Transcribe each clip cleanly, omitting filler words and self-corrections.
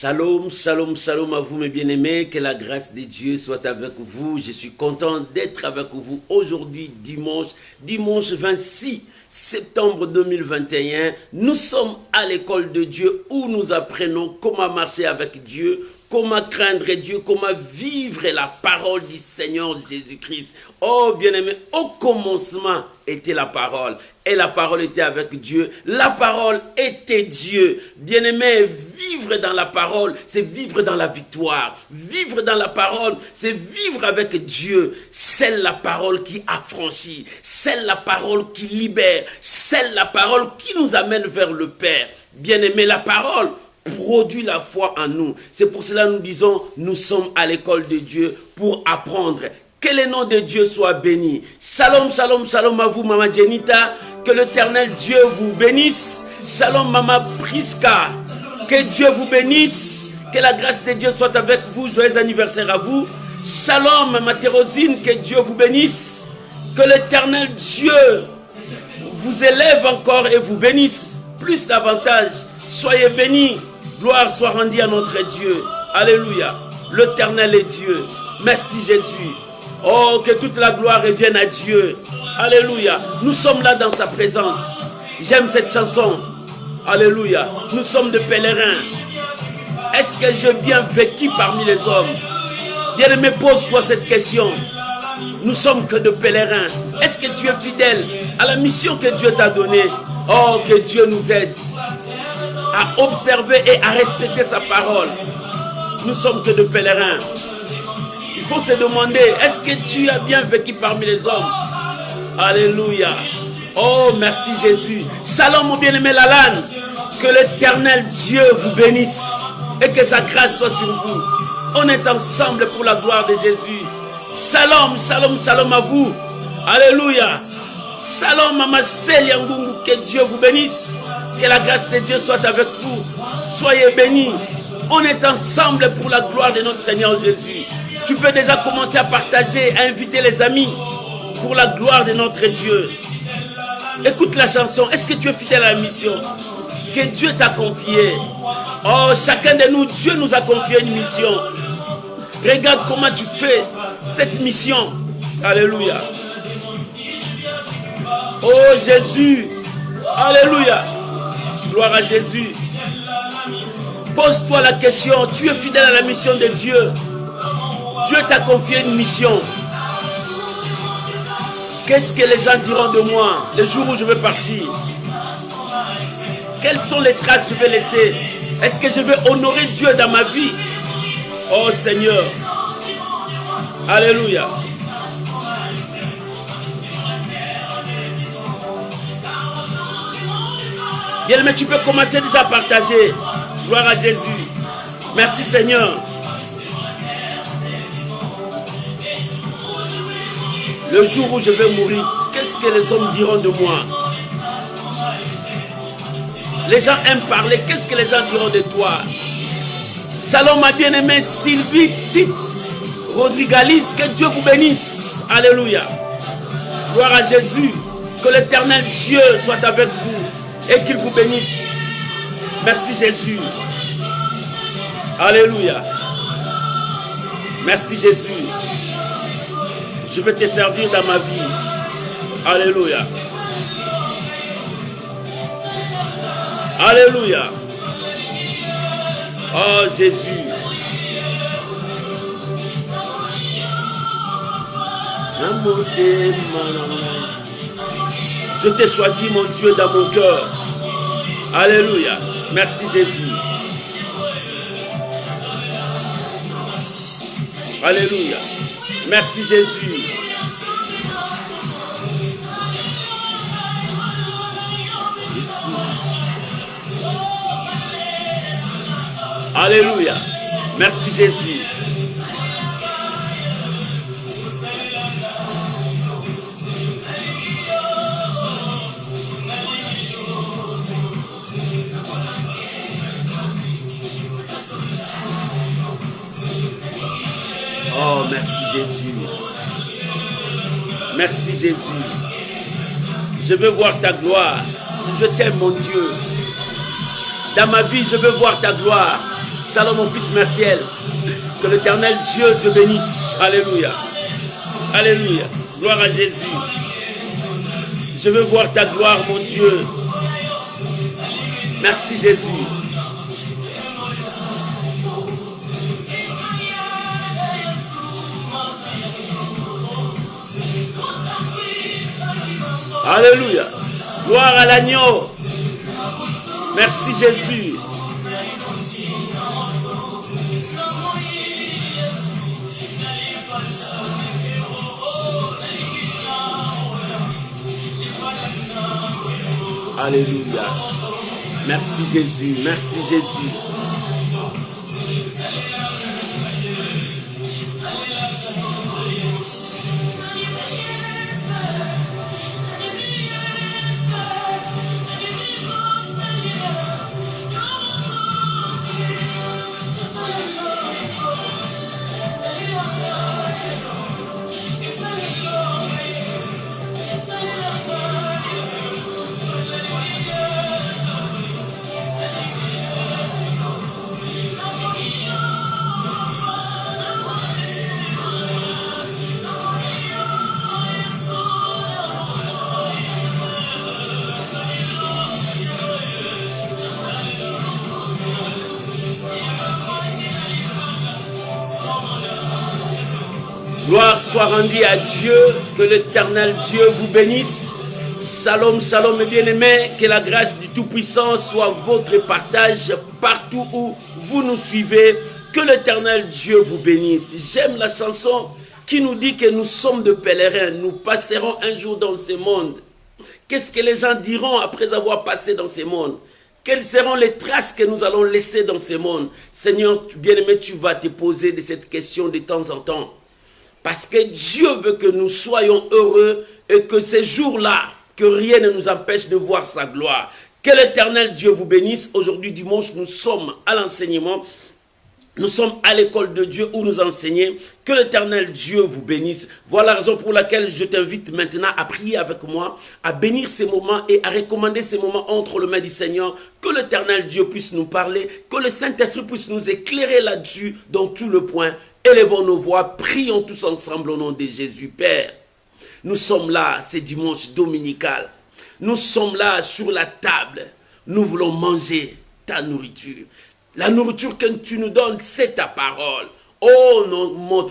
Shalom, shalom, shalom à vous mes bien-aimés, que la grâce de Dieu soit avec vous. Je suis content d'être avec vous aujourd'hui, dimanche 26 septembre 2021. Nous sommes à l'école de Dieu où nous apprenons comment marcher avec Dieu, comment craindre Dieu, comment vivre la parole du Seigneur Jésus-Christ. Oh bien-aimé, au commencement était la parole. Et la parole était avec Dieu. La parole était Dieu. Bien-aimé, vivre dans la parole, c'est vivre dans la victoire. Vivre dans la parole, c'est vivre avec Dieu. C'est la parole qui affranchit. C'est la parole qui libère. C'est la parole qui nous amène vers le Père. Bien-aimé, la parole produit la foi en nous. C'est pour cela que nous disons, nous sommes à l'école de Dieu pour apprendre. Que le nom de Dieu soit béni. Shalom, shalom, shalom à vous, Maman Jenita. Que l'Éternel Dieu vous bénisse. Shalom, Maman Priska. Que Dieu vous bénisse. Que la grâce de Dieu soit avec vous. Joyeux anniversaire à vous. Shalom, Maman Thérosine. Que Dieu vous bénisse. Que l'Éternel Dieu vous élève encore et vous bénisse plus davantage. Soyez bénis. Gloire soit rendue à notre Dieu. Alléluia. L'Éternel est Dieu. Merci Jésus. Oh, que toute la gloire revienne à Dieu. Alléluia. Nous sommes là dans sa présence. J'aime cette chanson. Alléluia. Nous sommes des pèlerins. Est-ce que je viens vécu parmi les hommes? Bien-aimé, pose-toi cette question. Nous sommes que de pèlerins. Est-ce que tu es fidèle à la mission que Dieu t'a donnée? Oh, que Dieu nous aide à observer et à respecter sa parole. Nous sommes que de pèlerins. Il faut se demander, est-ce que tu as bien vécu parmi les hommes? Alléluia. Oh, merci Jésus. Shalom, mon bien-aimé Lalan. Que l'Éternel Dieu vous bénisse et que sa grâce soit sur vous. On est ensemble pour la gloire de Jésus. Shalom, shalom, shalom à vous. Alléluia. Shalom, Maman Célia Ngungu. Que Dieu vous bénisse. Que la grâce de Dieu soit avec vous. Soyez bénis. On est ensemble pour la gloire de notre Seigneur Jésus. Tu peux déjà commencer à partager, à inviter les amis pour la gloire de notre Dieu. Écoute la chanson. Est-ce que tu es fidèle à la mission que Dieu t'a confiée? Oh, chacun de nous, Dieu nous a confié une mission. Regarde comment tu fais cette mission. Alléluia. Oh Jésus. Alléluia. Gloire à Jésus. Pose-toi la question. Tu es fidèle à la mission de Dieu? Dieu t'a confié une mission. Qu'est-ce que les gens diront de moi le jour où je vais partir? Quelles sont les traces que je vais laisser? Est-ce que je vais honorer Dieu dans ma vie? Oh Seigneur. Alléluia. Bien, mais tu peux commencer déjà à partager. Gloire à Jésus. Merci Seigneur. Le jour où je vais mourir, qu'est-ce que les hommes diront de moi? Les gens aiment parler. Qu'est-ce que les gens diront de toi? Shalom ma bien-aimée Sylvie Tite Rodriguez. Que Dieu vous bénisse. Alléluia. Gloire à Jésus. Que l'Éternel Dieu soit avec vous et qu'il vous bénisse. Merci Jésus. Alléluia. Merci Jésus. Je vais te servir dans ma vie. Alléluia. Alléluia. Oh Jésus. Je t'ai choisi mon Dieu dans mon cœur. Alléluia. Merci Jésus. Alléluia. Merci Jésus. Alléluia. Merci Jésus. Oh, merci Jésus. Merci Jésus. Je veux voir ta gloire. Je t'aime mon Dieu. Dans ma vie, je veux voir ta gloire. Shalom mon fils Merciel. Que l'Éternel Dieu te bénisse. Alléluia. Alléluia. Gloire à Jésus. Je veux voir ta gloire, mon Dieu. Merci Jésus. Alléluia. Gloire à l'agneau. Merci Jésus. Alléluia. Merci Jésus. Merci Jésus. Gloire soit rendue à Dieu, que l'Éternel Dieu vous bénisse. Shalom, shalom mes bien-aimés, que la grâce du Tout-Puissant soit votre partage partout où vous nous suivez. Que l'Éternel Dieu vous bénisse. J'aime la chanson qui nous dit que nous sommes de pèlerins, nous passerons un jour dans ce monde. Qu'est-ce que les gens diront après avoir passé dans ce monde? Quelles seront les traces que nous allons laisser dans ce monde? Seigneur, bien-aimé, tu vas te poser de cette question de temps en temps. Parce que Dieu veut que nous soyons heureux et que ces jours-là, que rien ne nous empêche de voir sa gloire. Que l'Éternel Dieu vous bénisse. Aujourd'hui, dimanche, nous sommes à l'enseignement. Nous sommes à l'école de Dieu où nous enseignons. Que l'Éternel Dieu vous bénisse. Voilà la raison pour laquelle je t'invite maintenant à prier avec moi, à bénir ces moments et à recommander ces moments entre les mains du Seigneur. Que l'Éternel Dieu puisse nous parler, que le Saint-Esprit puisse nous éclairer là-dessus dans tout le point. Élevons nos voix, prions tous ensemble au nom de Jésus. Père, nous sommes là, c'est dimanche dominical. Nous sommes là sur la table. Nous voulons manger ta nourriture. La nourriture que tu nous donnes, c'est ta parole. Oh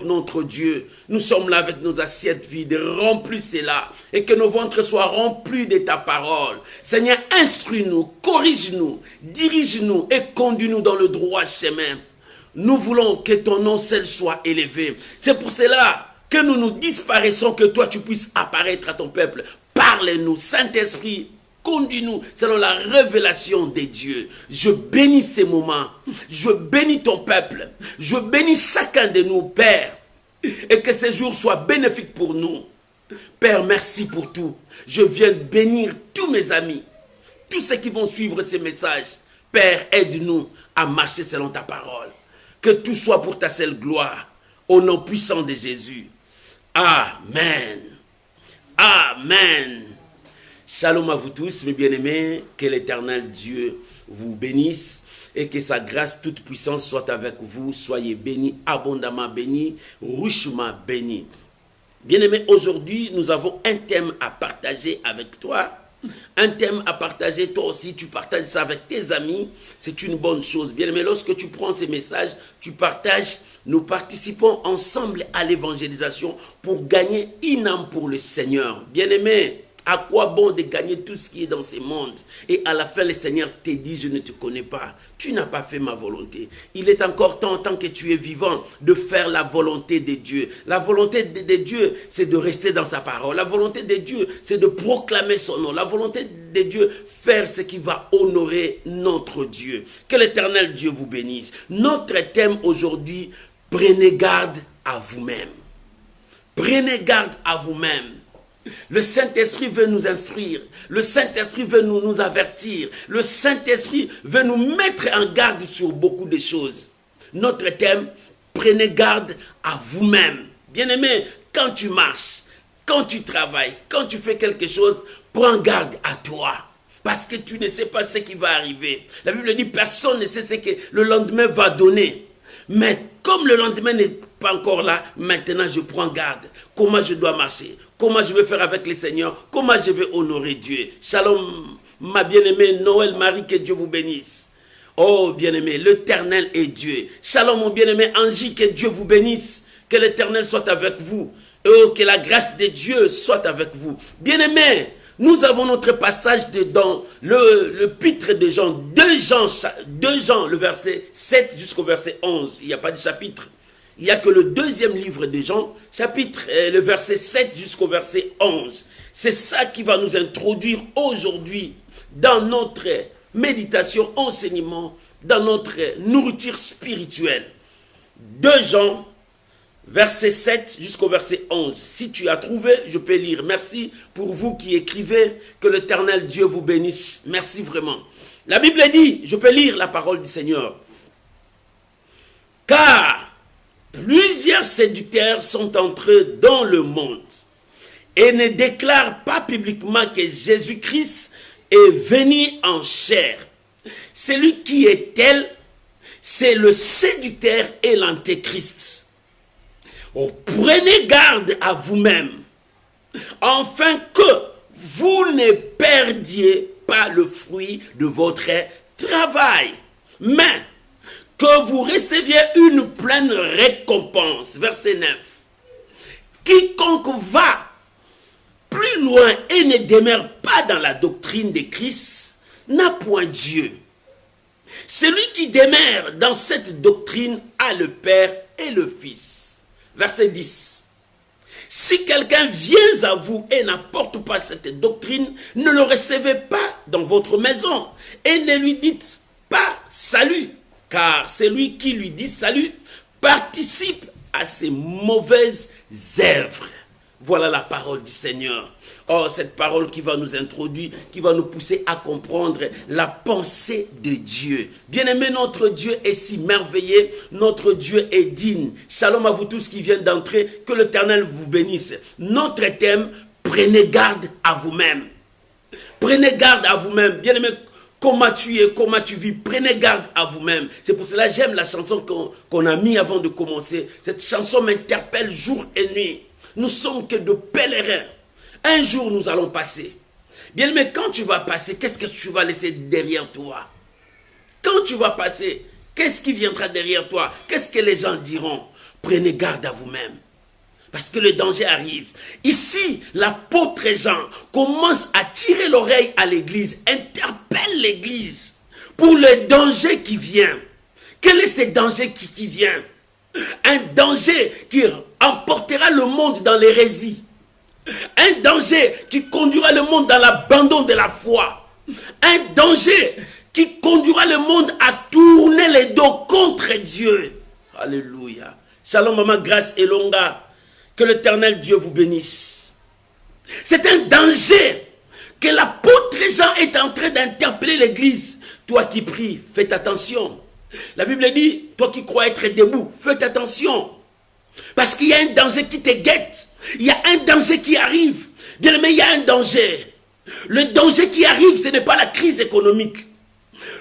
notre Dieu, nous sommes là avec nos assiettes vides, remplis cela, et que nos ventres soient remplis de ta parole. Seigneur, instruis-nous, corrige-nous, dirige-nous et conduis-nous dans le droit chemin. Nous voulons que ton nom seul soit élevé. C'est pour cela que nous nous disparaissons, que toi tu puisses apparaître à ton peuple. Parle-nous, Saint-Esprit, conduis-nous selon la révélation des dieux. Je bénis ces moments. Je bénis ton peuple. Je bénis chacun de nous, Père. Et que ces jours soient bénéfiques pour nous. Père, merci pour tout. Je viens bénir tous mes amis. Tous ceux qui vont suivre ces messages. Père, aide-nous à marcher selon ta parole. Que tout soit pour ta seule gloire. Au nom puissant de Jésus. Amen. Amen. Shalom à vous tous, mes bien-aimés. Que l'Éternel Dieu vous bénisse et que sa grâce toute puissante soit avec vous. Soyez bénis, abondamment bénis, richement bénis. Bien-aimés, aujourd'hui, nous avons un thème à partager avec toi. Un thème à partager, toi aussi, tu partages ça avec tes amis. C'est une bonne chose. Bien-aimé, lorsque tu prends ces messages, tu partages. Nous participons ensemble à l'évangélisation pour gagner une âme pour le Seigneur. Bien-aimé, à quoi bon de gagner tout ce qui est dans ce monde? Et à la fin, le Seigneur te dit, je ne te connais pas. Tu n'as pas fait ma volonté. Il est encore temps, tant que tu es vivant, de faire la volonté de Dieu. La volonté de Dieu, c'est de rester dans sa parole. La volonté de Dieu, c'est de proclamer son nom. La volonté de Dieu, faire ce qui va honorer notre Dieu. Que l'Éternel Dieu vous bénisse. Notre thème aujourd'hui, prenez garde à vous-même. Prenez garde à vous-même. Le Saint-Esprit veut nous instruire. Le Saint-Esprit veut nous avertir. Le Saint-Esprit veut nous mettre en garde sur beaucoup de choses. Notre thème, prenez garde à vous-même. Bien-aimé, quand tu marches, quand tu travailles, quand tu fais quelque chose, prends garde à toi. Parce que tu ne sais pas ce qui va arriver. La Bible dit, personne ne sait ce que le lendemain va donner. Mais comme le lendemain n'est pas encore là, maintenant je prends garde. Comment je dois marcher? Comment je vais faire avec le Seigneur? Comment je vais honorer Dieu? Shalom, ma bien-aimée Noël Marie, que Dieu vous bénisse. Oh bien-aimé, l'Éternel est Dieu. Shalom mon bien-aimé Angie, que Dieu vous bénisse. Que l'Éternel soit avec vous. Oh, que la grâce de Dieu soit avec vous. Bien-aimé, nous avons notre passage dans le pitre de Jean, 2 Jean, le verset 7 jusqu'au verset 11. Il n'y a pas de chapitre. Il n'y a que le 2e livre de Jean, chapitre, le verset 7 jusqu'au verset 11. C'est ça qui va nous introduire aujourd'hui dans notre méditation, enseignement, dans notre nourriture spirituelle. 2 Jean, verset 7 jusqu'au verset 11. Si tu as trouvé, je peux lire. Merci pour vous qui écrivez. Que l'Éternel Dieu vous bénisse. Merci vraiment. La Bible dit, je peux lire la parole du Seigneur. Car plusieurs séducteurs sont entrés dans le monde et ne déclarent pas publiquement que Jésus-Christ est venu en chair. Celui qui est tel, c'est le séducteur et l'antéchrist. Oh, prenez garde à vous-même, afin que vous ne perdiez pas le fruit de votre travail, mais que vous receviez une pleine récompense. Verset 9. Quiconque va plus loin et ne demeure pas dans la doctrine de Christ n'a point Dieu. Celui qui demeure dans cette doctrine a le Père et le Fils. Verset 10. Si quelqu'un vient à vous et n'apporte pas cette doctrine, ne le recevez pas dans votre maison et ne lui dites pas salut, car celui qui lui dit salut participe à ses mauvaises œuvres. Voilà la parole du Seigneur. Oh, cette parole qui va nous introduire, qui va nous pousser à comprendre la pensée de Dieu. Bien-aimé, notre Dieu est si merveilleux, notre Dieu est digne. Shalom à vous tous qui viennent d'entrer, que l'Éternel vous bénisse. Notre thème, prenez garde à vous-même. Prenez garde à vous-même. Bien-aimé, comment tu es, comment tu vis, prenez garde à vous-même. C'est pour cela que j'aime la chanson qu'on a mis avant de commencer. Cette chanson m'interpelle jour et nuit. Nous sommes que de pèlerins. Un jour, nous allons passer. Bien, mais quand tu vas passer, qu'est-ce que tu vas laisser derrière toi? Quand tu vas passer, qu'est-ce qui viendra derrière toi? Qu'est-ce que les gens diront? Prenez garde à vous-même. Parce que le danger arrive. Ici, l'apôtre Jean commence à tirer l'oreille à l'église, interpelle l'église pour le danger qui vient. Quel est ce danger qui vient? Un danger qui emportera le monde dans l'hérésie. Un danger qui conduira le monde dans l'abandon de la foi. Un danger qui conduira le monde à tourner les dos contre Dieu. Alléluia. Shalom, maman, grâce et longa. Que l'Éternel Dieu vous bénisse. C'est un danger que l'apôtre Jean est en train d'interpeller l'église. Toi qui pries, faites attention. La Bible dit, toi qui crois être debout, faites attention. Parce qu'il y a un danger qui te guette. Il y a un danger qui arrive. Bien aimé, il y a un danger. Le danger qui arrive, ce n'est pas la crise économique.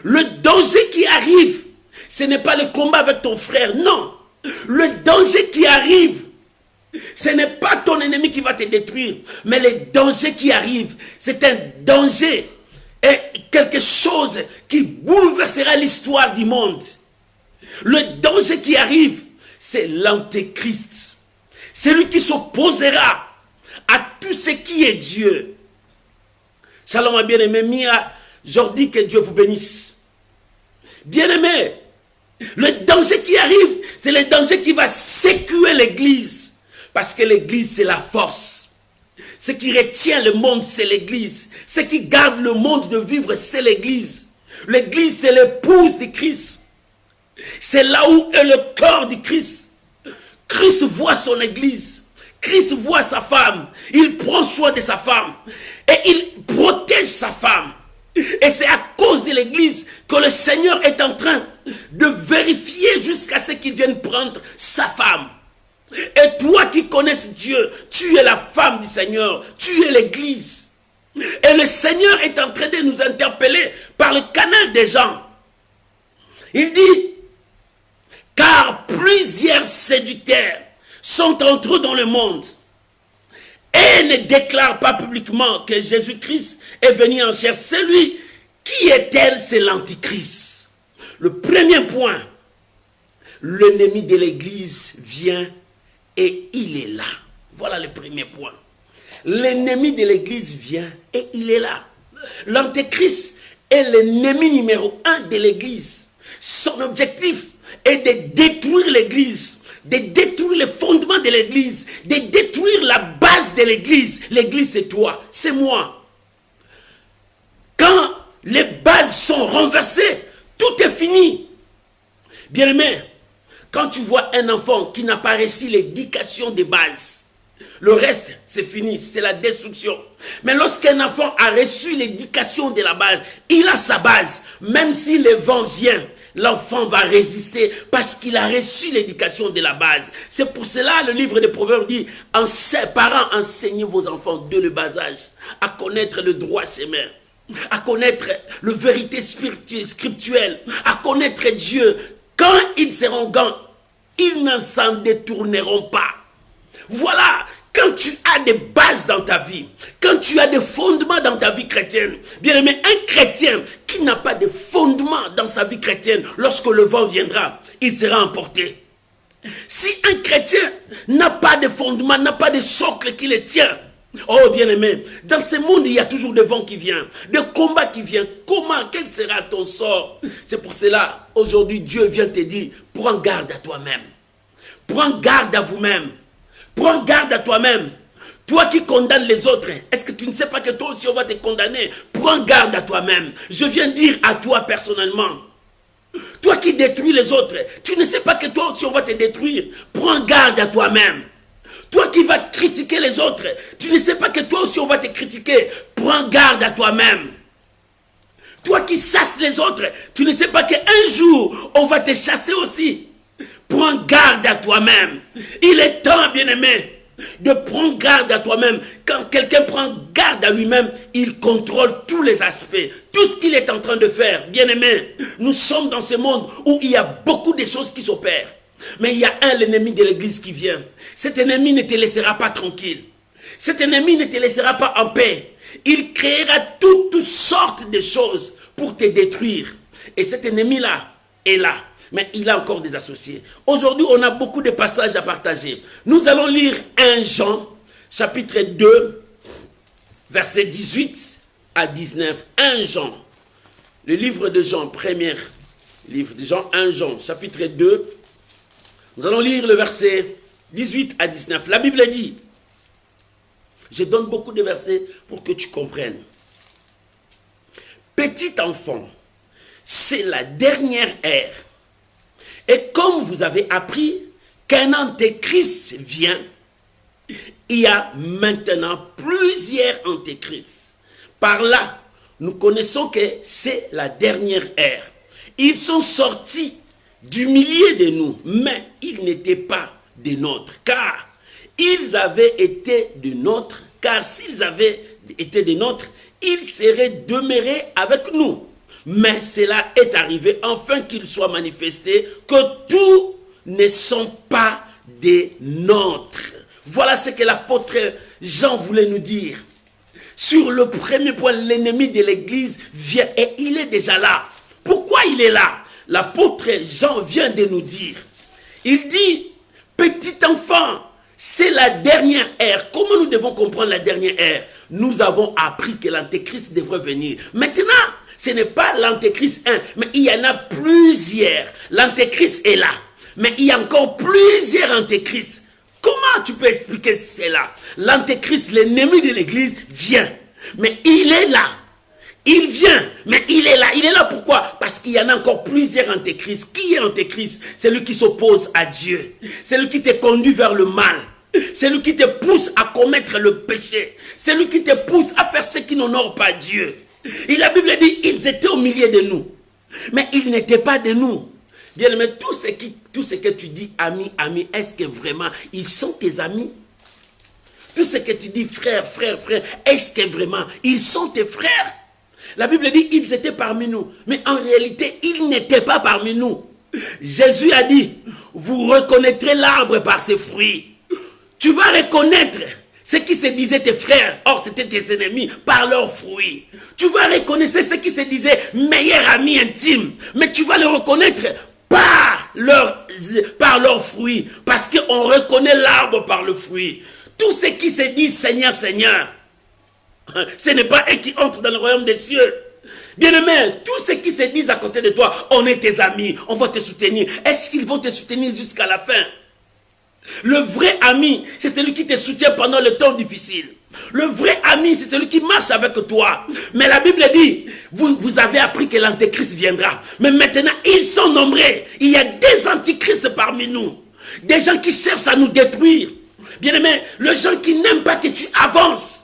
Le danger qui arrive, ce n'est pas le combat avec ton frère. Non. Le danger qui arrive, ce n'est pas ton ennemi qui va te détruire. Mais le danger qui arrive, c'est un danger et quelque chose qui bouleversera l'histoire du monde. Le danger qui arrive, c'est l'antéchrist. Celui qui s'opposera à tout ce qui est Dieu. Shalom à bien-aimé Mia, Jordi, que Dieu vous bénisse. Bien-aimé, le danger qui arrive, c'est le danger qui va secouer l'église. Parce que l'église, c'est la force. Ce qui retient le monde, c'est l'église. Ce qui garde le monde de vivre, c'est l'église. L'église, c'est l'épouse de Christ. C'est là où est le corps de Christ. Christ voit son église. Christ voit sa femme. Il prend soin de sa femme. Et il protège sa femme. Et c'est à cause de l'église que le Seigneur est en train de vérifier jusqu'à ce qu'il vienne prendre sa femme. Et toi qui connais Dieu, tu es la femme du Seigneur. Tu es l'église. Et le Seigneur est en train de nous interpeller par le canal des gens. Il dit, car plusieurs séducteurs sont entrés dans le monde et ne déclarent pas publiquement que Jésus-Christ est venu en chair. Celui qui est-elle, c'est l'Antichrist. Le premier point, l'ennemi de l'Église vient et il est là. Voilà le premier point. L'ennemi de l'Église vient et il est là. L'Antéchrist est l'ennemi numéro 1 de l'Église. Son objectif est de détruire l'Église, de détruire les fondements de l'Église, de détruire la base de l'Église. L'Église, c'est toi, c'est moi. Quand les bases sont renversées, tout est fini. Bien-aimé, quand tu vois un enfant qui n'a pas réussi l'éducation des bases, le reste, c'est fini, c'est la destruction. Mais lorsqu'un enfant a reçu l'éducation de la base, il a sa base. Même si le vent vient, l'enfant va résister parce qu'il a reçu l'éducation de la base. C'est pour cela le livre des Proverbes dit, parents, enseignez vos enfants dès le bas âge à connaître le droit chemin, à connaître la vérité spirituelle, à connaître Dieu. Quand ils seront grands, ils ne s'en détourneront pas. Voilà, quand tu as des bases dans ta vie, quand tu as des fondements dans ta vie chrétienne, bien aimé, un chrétien qui n'a pas de fondements dans sa vie chrétienne, lorsque le vent viendra, il sera emporté. Si un chrétien n'a pas de fondements, n'a pas de socle qui le tient, oh bien aimé, dans ce monde il y a toujours des vents qui viennent, des combats qui viennent. Comment, quel sera ton sort? C'est pour cela, aujourd'hui Dieu vient te dire, prends garde à toi-même. Prends garde à vous-même. Prends garde à toi-même. Toi qui condamnes les autres, est-ce que tu ne sais pas que toi aussi on va te condamner? Prends garde à toi-même. Je viens dire à toi personnellement. Toi qui détruis les autres, tu ne sais pas que toi aussi on va te détruire. Prends garde à toi-même. Toi qui vas critiquer les autres, tu ne sais pas que toi aussi on va te critiquer. Prends garde à toi-même. Toi qui chasses les autres, tu ne sais pas qu'un jour on va te chasser aussi. Prends garde à toi-même. Il est temps, bien-aimé, de prendre garde à toi-même. Quand quelqu'un prend garde à lui-même, il contrôle tous les aspects. Tout ce qu'il est en train de faire, bien-aimé. Nous sommes dans ce monde où il y a beaucoup de choses qui s'opèrent. Mais il y a l'ennemi de l'église qui vient. Cet ennemi ne te laissera pas tranquille. Cet ennemi ne te laissera pas en paix. Il créera toutes sortes de choses pour te détruire. Et cet ennemi-là est là. Mais il a encore des associés. Aujourd'hui, on a beaucoup de passages à partager. Nous allons lire 1 Jean, chapitre 2, versets 18 à 19. 1 Jean, le livre de Jean, premier livre de Jean, 1 Jean, chapitre 2. Nous allons lire le verset 18 à 19. La Bible dit, je donne beaucoup de versets pour que tu comprennes. Petit enfant, c'est la dernière ère. Et comme vous avez appris qu'un antéchrist vient, il y a maintenant plusieurs antéchrists. Par là, nous connaissons que c'est la dernière ère. Ils sont sortis du milieu de nous, mais ils n'étaient pas des nôtres, car ils avaient été des nôtres, car s'ils avaient été des nôtres, ils seraient demeurés avec nous. Mais cela est arrivé afin qu'il soit manifesté que tous ne sont pas des nôtres. Voilà ce que l'apôtre Jean voulait nous dire. Sur le premier point, l'ennemi de l'église vient et il est déjà là. Pourquoi il est là? L'apôtre Jean vient de nous dire. Il dit, petit enfant, c'est la dernière ère. Comment nous devons comprendre la dernière ère? Nous avons appris que l'antéchrist devrait venir. Maintenant, ce n'est pas l'antéchrist 1, mais il y en a plusieurs. L'antéchrist est là, mais il y a encore plusieurs antéchrists. Comment tu peux expliquer cela? L'antéchrist, l'ennemi de l'église, vient, mais il est là. Il vient, mais il est là. Il est là pourquoi? Parce qu'il y en a encore plusieurs antéchrists. Qui est antéchrist? C'est lui qui s'oppose à Dieu. C'est lui qui te conduit vers le mal. C'est lui qui te pousse à commettre le péché. C'est lui qui te pousse à faire ce qui n'honore pas Dieu. Et la Bible dit, ils étaient au milieu de nous. Mais ils n'étaient pas de nous. Bien, mais tout ce que tu dis, ami, est-ce que vraiment, ils sont tes amis? Tout ce que tu dis, frère, frère, frère, est-ce que vraiment, ils sont tes frères? La Bible dit, ils étaient parmi nous. Mais en réalité, ils n'étaient pas parmi nous. Jésus a dit, vous reconnaîtrez l'arbre par ses fruits. Tu vas reconnaître ce qui se disaient tes frères, or c'était tes ennemis, par leurs fruits. Tu vas reconnaître ce qui se disait meilleur ami intime, mais tu vas le reconnaître par leurs fruits, parce qu'on reconnaît l'arbre par le fruit. Tout ce qui se dit Seigneur, Seigneur, ce n'est pas eux qui entrent dans le royaume des cieux. Bien-aimé, tous ceux qui se disent à côté de toi, on est tes amis, on va te soutenir. Est-ce qu'ils vont te soutenir jusqu'à la fin? Le vrai ami, c'est celui qui te soutient pendant le temps difficile. Le vrai ami, c'est celui qui marche avec toi. Mais la Bible dit, vous avez appris que l'antéchrist viendra. Mais maintenant, ils sont nombreux. Il y a des antichrists parmi nous. Des gens qui cherchent à nous détruire. Bien-aimé, les gens qui n'aiment pas que tu avances.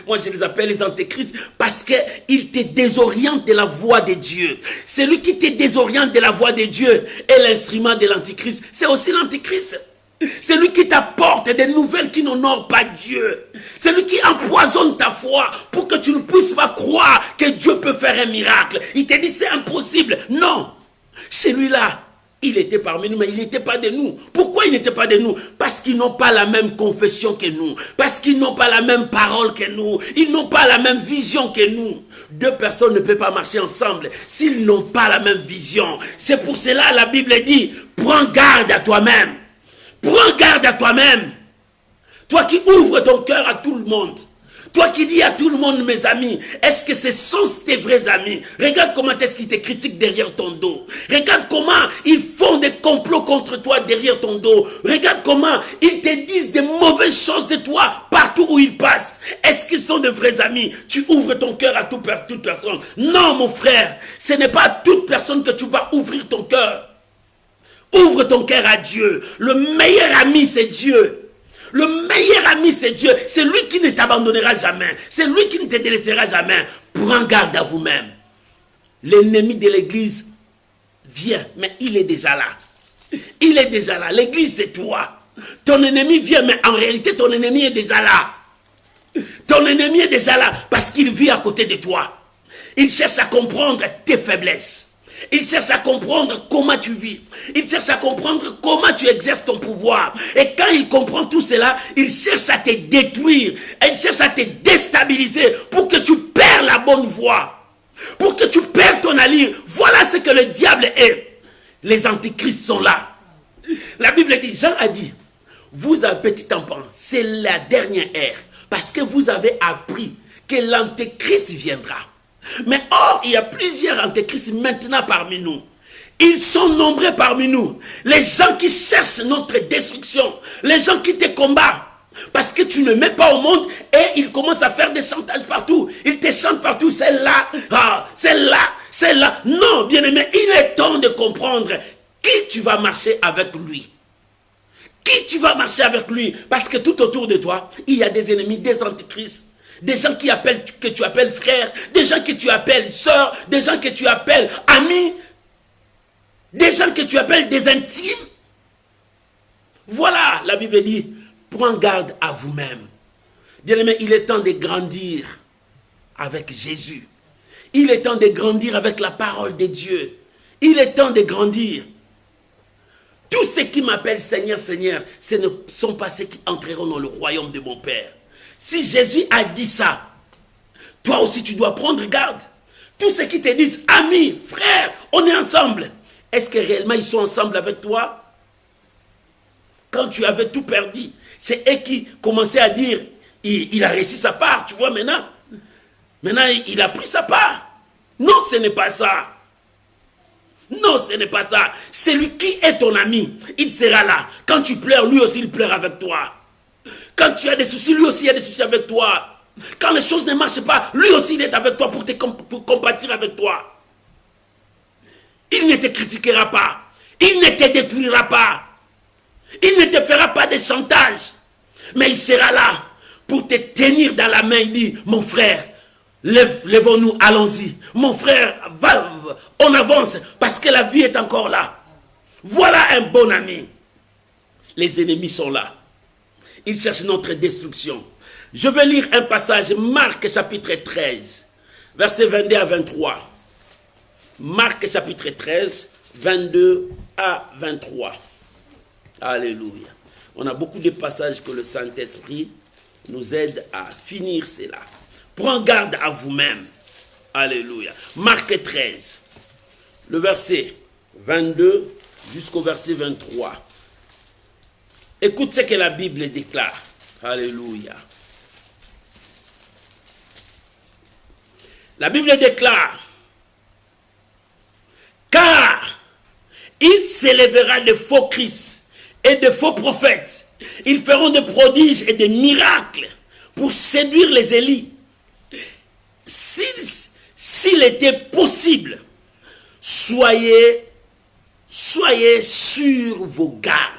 Moi, je les appelle les antéchrists parce qu'ils te désorientent de la voie de Dieu. Celui qui te désoriente de la voie de Dieu est l'instrument de l'antéchrist. C'est aussi l'antéchrist. C'est lui qui t'apporte des nouvelles qui n'honorent pas Dieu. C'est lui qui empoisonne ta foi pour que tu ne puisses pas croire que Dieu peut faire un miracle. Il te dit c'est impossible. Non, celui-là, il était parmi nous, mais il n'était pas de nous. Pourquoi il n'était pas de nous? Parce qu'ils n'ont pas la même confession que nous. Parce qu'ils n'ont pas la même parole que nous. Ils n'ont pas la même vision que nous. Deux personnes ne peuvent pas marcher ensemble s'ils n'ont pas la même vision. C'est pour cela la Bible dit, prends garde à toi-même. Prends garde à toi-même. Toi qui ouvres ton cœur à tout le monde. Toi qui dis à tout le monde, mes amis, est-ce que ce sont tes vrais amis? Regarde comment est-ce qu'ils te critiquent derrière ton dos. Regarde comment ils font des complots contre toi derrière ton dos. Regarde comment ils te disent des mauvaises choses de toi partout où ils passent. Est-ce qu'ils sont de vrais amis? Tu ouvres ton cœur à toute personne. Non, mon frère, ce n'est pas à toute personne que tu vas ouvrir ton cœur. Ouvre ton cœur à Dieu. Le meilleur ami, c'est Dieu. Le meilleur ami, c'est Dieu. C'est lui qui ne t'abandonnera jamais. C'est lui qui ne te délaissera jamais. Prends garde à vous-même. L'ennemi de l'église vient, mais il est déjà là. Il est déjà là. L'église, c'est toi. Ton ennemi vient, mais en réalité, ton ennemi est déjà là. Ton ennemi est déjà là parce qu'il vit à côté de toi. Il cherche à comprendre tes faiblesses. Il cherche à comprendre comment tu vis. Il cherche à comprendre comment tu exerces ton pouvoir. Et quand il comprend tout cela, il cherche à te détruire. Il cherche à te déstabiliser pour que tu perds la bonne voie. Pour que tu perds ton allure. Voilà ce que le diable est. Les antichrists sont là. La Bible dit, Jean a dit, vous avez petit enfant, c'est la dernière ère. Parce que vous avez appris que l'antéchrist viendra. Mais or, il y a plusieurs antéchrists maintenant parmi nous. Ils sont nombreux parmi nous. Les gens qui cherchent notre destruction. Les gens qui te combattent. Parce que tu ne mets pas au monde et ils commencent à faire des chantages partout. Ils te chantent partout. C'est là, c'est là, c'est là. Non, bien-aimé, il est temps de comprendre qui tu vas marcher avec lui. Qui tu vas marcher avec lui. Parce que tout autour de toi, il y a des ennemis, des antichrists. Des gens que tu appelles frères, des gens que tu appelles sœurs, des gens que tu appelles amis, des gens que tu appelles des intimes. Voilà, la Bible dit, prends garde à vous-même. Bien-aimé, il est temps de grandir avec Jésus. Il est temps de grandir avec la parole de Dieu. Il est temps de grandir. Tous ceux qui m'appellent Seigneur, Seigneur, ce ne sont pas ceux qui entreront dans le royaume de mon Père. Si Jésus a dit ça, toi aussi tu dois prendre garde. Tous ceux qui te disent, amis, frères, on est ensemble. Est-ce que réellement ils sont ensemble avec toi? Quand tu avais tout perdu, c'est eux qui commençaient à dire, il a réussi sa part, tu vois maintenant. Maintenant, il a pris sa part. Non, ce n'est pas ça. Non, ce n'est pas ça. Celui qui est ton ami, il sera là. Quand tu pleures, lui aussi il pleure avec toi. Quand tu as des soucis, lui aussi il a des soucis avec toi. Quand les choses ne marchent pas, lui aussi il est avec toi pour compatir avec toi. Il ne te critiquera pas. Il ne te détruira pas. Il ne te fera pas de chantage. Mais il sera là pour te tenir dans la main. Il dit, mon frère, lèvons-nous, allons-y. Mon frère, va, on avance parce que la vie est encore là. Voilà un bon ami. Les ennemis sont là. Ils cherchent notre destruction. Je vais lire un passage, Marc chapitre 13, versets 22 à 23. Marc chapitre 13, 22 à 23. Alléluia. On a beaucoup de passages que le Saint-Esprit nous aide à finir cela. Prends garde à vous-même. Alléluia. Marc 13, le verset 22 jusqu'au verset 23. Écoute ce que la Bible déclare. Alléluia. La Bible déclare, car il s'élèvera de faux Christ et de faux prophètes. Ils feront des prodiges et des miracles pour séduire les élus. S'il était possible, soyez sur vos gardes.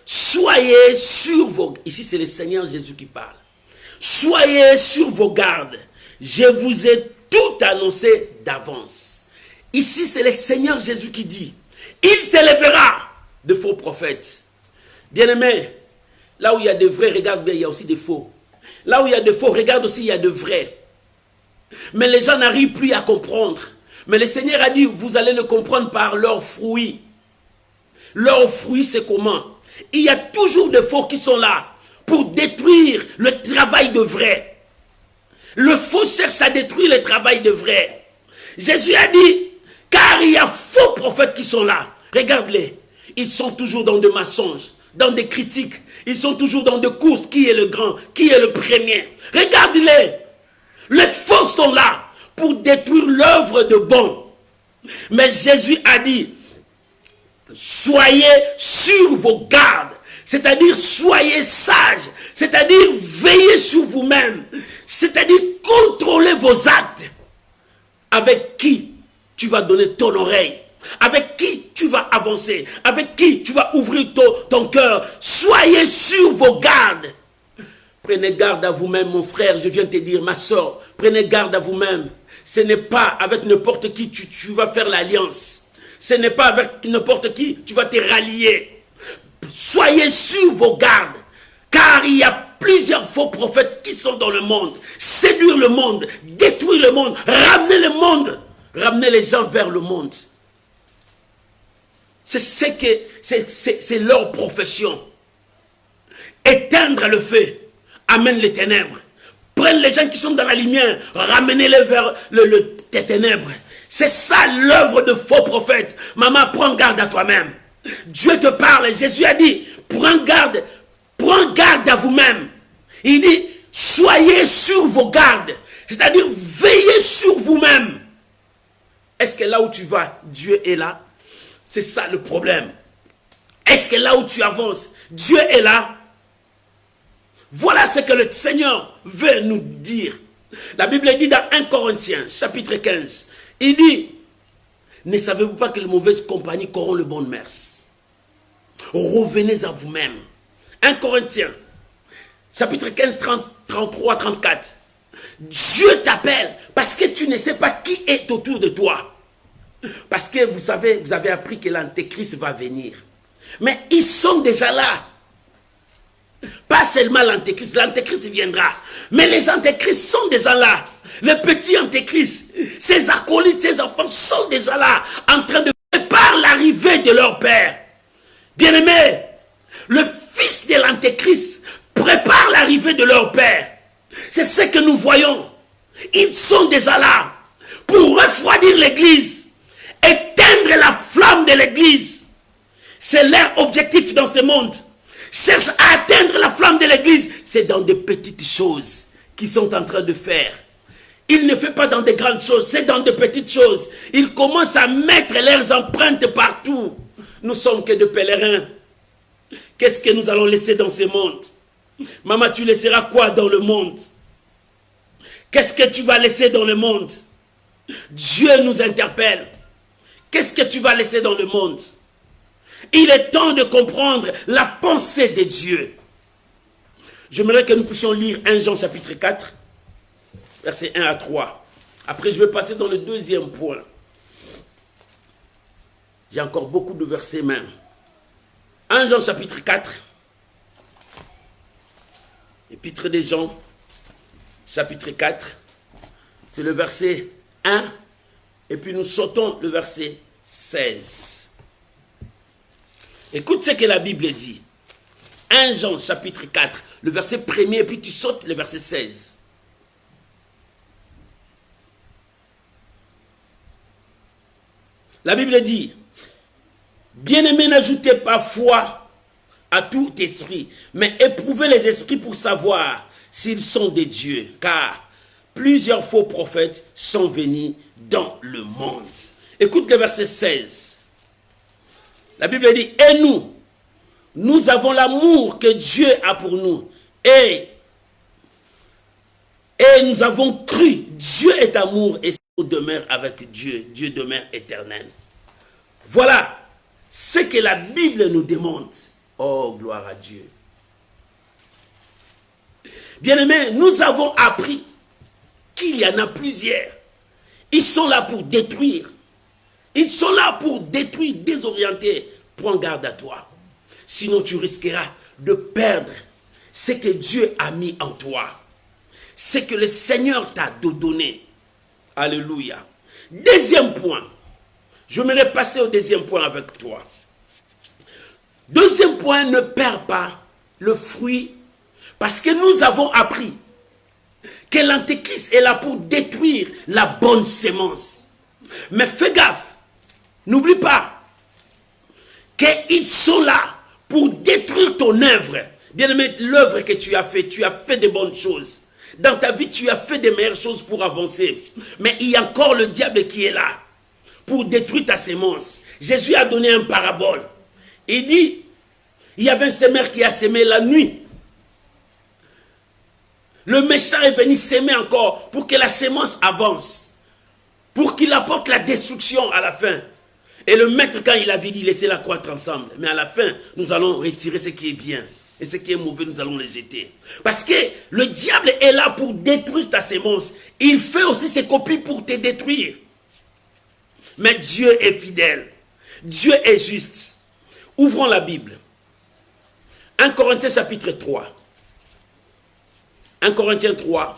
Soyez sur vos... Ici, c'est le Seigneur Jésus qui parle. Soyez sur vos gardes. Je vous ai tout annoncé d'avance. Ici, c'est le Seigneur Jésus qui dit, il s'élèvera de faux prophètes. Bien-aimés, là où il y a de vrais, regarde bien, il y a aussi des faux. Là où il y a de faux, regarde aussi, il y a de vrais. Mais les gens n'arrivent plus à comprendre. Mais le Seigneur a dit, vous allez le comprendre par leurs fruits. Leurs fruits, c'est comment? Il y a toujours des faux qui sont là pour détruire le travail de vrai. Le faux cherche à détruire le travail de vrai. Jésus a dit, car il y a faux prophètes qui sont là. Regarde-les. Ils sont toujours dans des mensonges, dans des critiques. Ils sont toujours dans des courses. Qui est le grand? Qui est le premier? Regarde-les. Les faux sont là pour détruire l'œuvre de bon. Mais Jésus a dit, soyez sur vos gardes. C'est-à-dire, soyez sages. C'est-à-dire, veillez sur vous-même. C'est-à-dire, contrôlez vos actes. Avec qui tu vas donner ton oreille? Avec qui tu vas avancer? Avec qui tu vas ouvrir ton cœur? Soyez sur vos gardes. Prenez garde à vous-même, mon frère. Je viens te dire, ma soeur, prenez garde à vous-même. Ce n'est pas avec n'importe qui tu vas faire l'alliance. Ce n'est pas avec n'importe qui tu vas te rallier. Soyez sur vos gardes, car il y a plusieurs faux prophètes qui sont dans le monde. Séduire le monde, détruire le monde, ramener le monde, ramener les gens vers le monde. C'est leur profession. Éteindre le feu amène les ténèbres. Prendre les gens qui sont dans la lumière, ramenez-les vers les ténèbres. C'est ça l'œuvre de faux prophètes. Maman, prends garde à toi-même. Dieu te parle. Jésus a dit, prends garde à vous-même. Il dit, soyez sur vos gardes. C'est-à-dire, veillez sur vous-même. Est-ce que là où tu vas, Dieu est là? C'est ça le problème. Est-ce que là où tu avances, Dieu est là? Voilà ce que le Seigneur veut nous dire. La Bible dit dans 1 Corinthiens, chapitre 15, il dit, ne savez-vous pas que les mauvaises compagnies corrompent le bon mœurs? Revenez à vous-même. 1 Corinthiens, chapitre 15, 33, 34. Dieu t'appelle parce que tu ne sais pas qui est autour de toi. Parce que vous savez, vous avez appris que l'antéchrist va venir. Mais ils sont déjà là. Pas seulement l'antéchrist viendra. Mais les antéchrists sont déjà là. Les petits antéchrists, ces acolytes, ces enfants sont déjà là, en train de préparer l'arrivée de leur père. Bien-aimés, le fils de l'antéchrist prépare l'arrivée de leur père. C'est ce que nous voyons. Ils sont déjà là pour refroidir l'église, éteindre la flamme de l'église. C'est leur objectif dans ce monde. Cherche à atteindre la flamme de l'église. C'est dans des petites choses qu'ils sont en train de faire. Ils ne font pas dans des grandes choses, c'est dans des petites choses. Ils commencent à mettre leurs empreintes partout. Nous sommes que des pèlerins. Qu'est-ce que nous allons laisser dans ce monde? Maman, tu laisseras quoi dans le monde? Qu'est-ce que tu vas laisser dans le monde? Dieu nous interpelle. Qu'est-ce que tu vas laisser dans le monde? Il est temps de comprendre la pensée de Dieu. J'aimerais que nous puissions lire 1 Jean chapitre 4, versets 1 à 3. Après, je vais passer dans le deuxième point. J'ai encore beaucoup de versets même. 1 Jean chapitre 4, Épître des Jean, chapitre 4, c'est le verset 1, et puis nous sautons le verset 16. Écoute ce que la Bible dit. 1 Jean, chapitre 4, le verset 1er, et puis tu sautes le verset 16. La Bible dit, bien-aimés, n'ajoutez pas foi à tout esprit, mais éprouvez les esprits pour savoir s'ils sont des dieux, car plusieurs faux prophètes sont venus dans le monde. Écoute le verset 16. La Bible dit, et nous avons l'amour que Dieu a pour nous, et nous avons cru, Dieu est amour, et nous demeure avec Dieu, Dieu demeure éternel. Voilà ce que la Bible nous demande. Oh, gloire à Dieu. Bien-aimés, nous avons appris qu'il y en a plusieurs. Ils sont là pour détruire. Ils sont là pour détruire, désorienter. Prends garde à toi. Sinon, tu risqueras de perdre ce que Dieu a mis en toi. Ce que le Seigneur t'a donné. Alléluia. Deuxième point. Je vais passer au deuxième point avec toi. Deuxième point, ne perds pas le fruit. Parce que nous avons appris que l'Antéchrist est là pour détruire la bonne sémence. Mais fais gaffe. N'oublie pas qu'ils sont là pour détruire ton œuvre. Bien-aimé, l'œuvre que tu as fait de bonnes choses. Dans ta vie, tu as fait de meilleures choses pour avancer. Mais il y a encore le diable qui est là pour détruire ta sémence. Jésus a donné un parabole. Il dit, il y avait un semeur qui a sémé la nuit. Le méchant est venu s'aimer encore pour que la sémence avance. Pour qu'il apporte la destruction à la fin. Et le maître, quand il avait dit, laissez-la croître ensemble. Mais à la fin, nous allons retirer ce qui est bien. Et ce qui est mauvais, nous allons les jeter. Parce que le diable est là pour détruire ta sémence. Il fait aussi ses copies pour te détruire. Mais Dieu est fidèle. Dieu est juste. Ouvrons la Bible. 1 Corinthiens chapitre 3. 1 Corinthiens 3,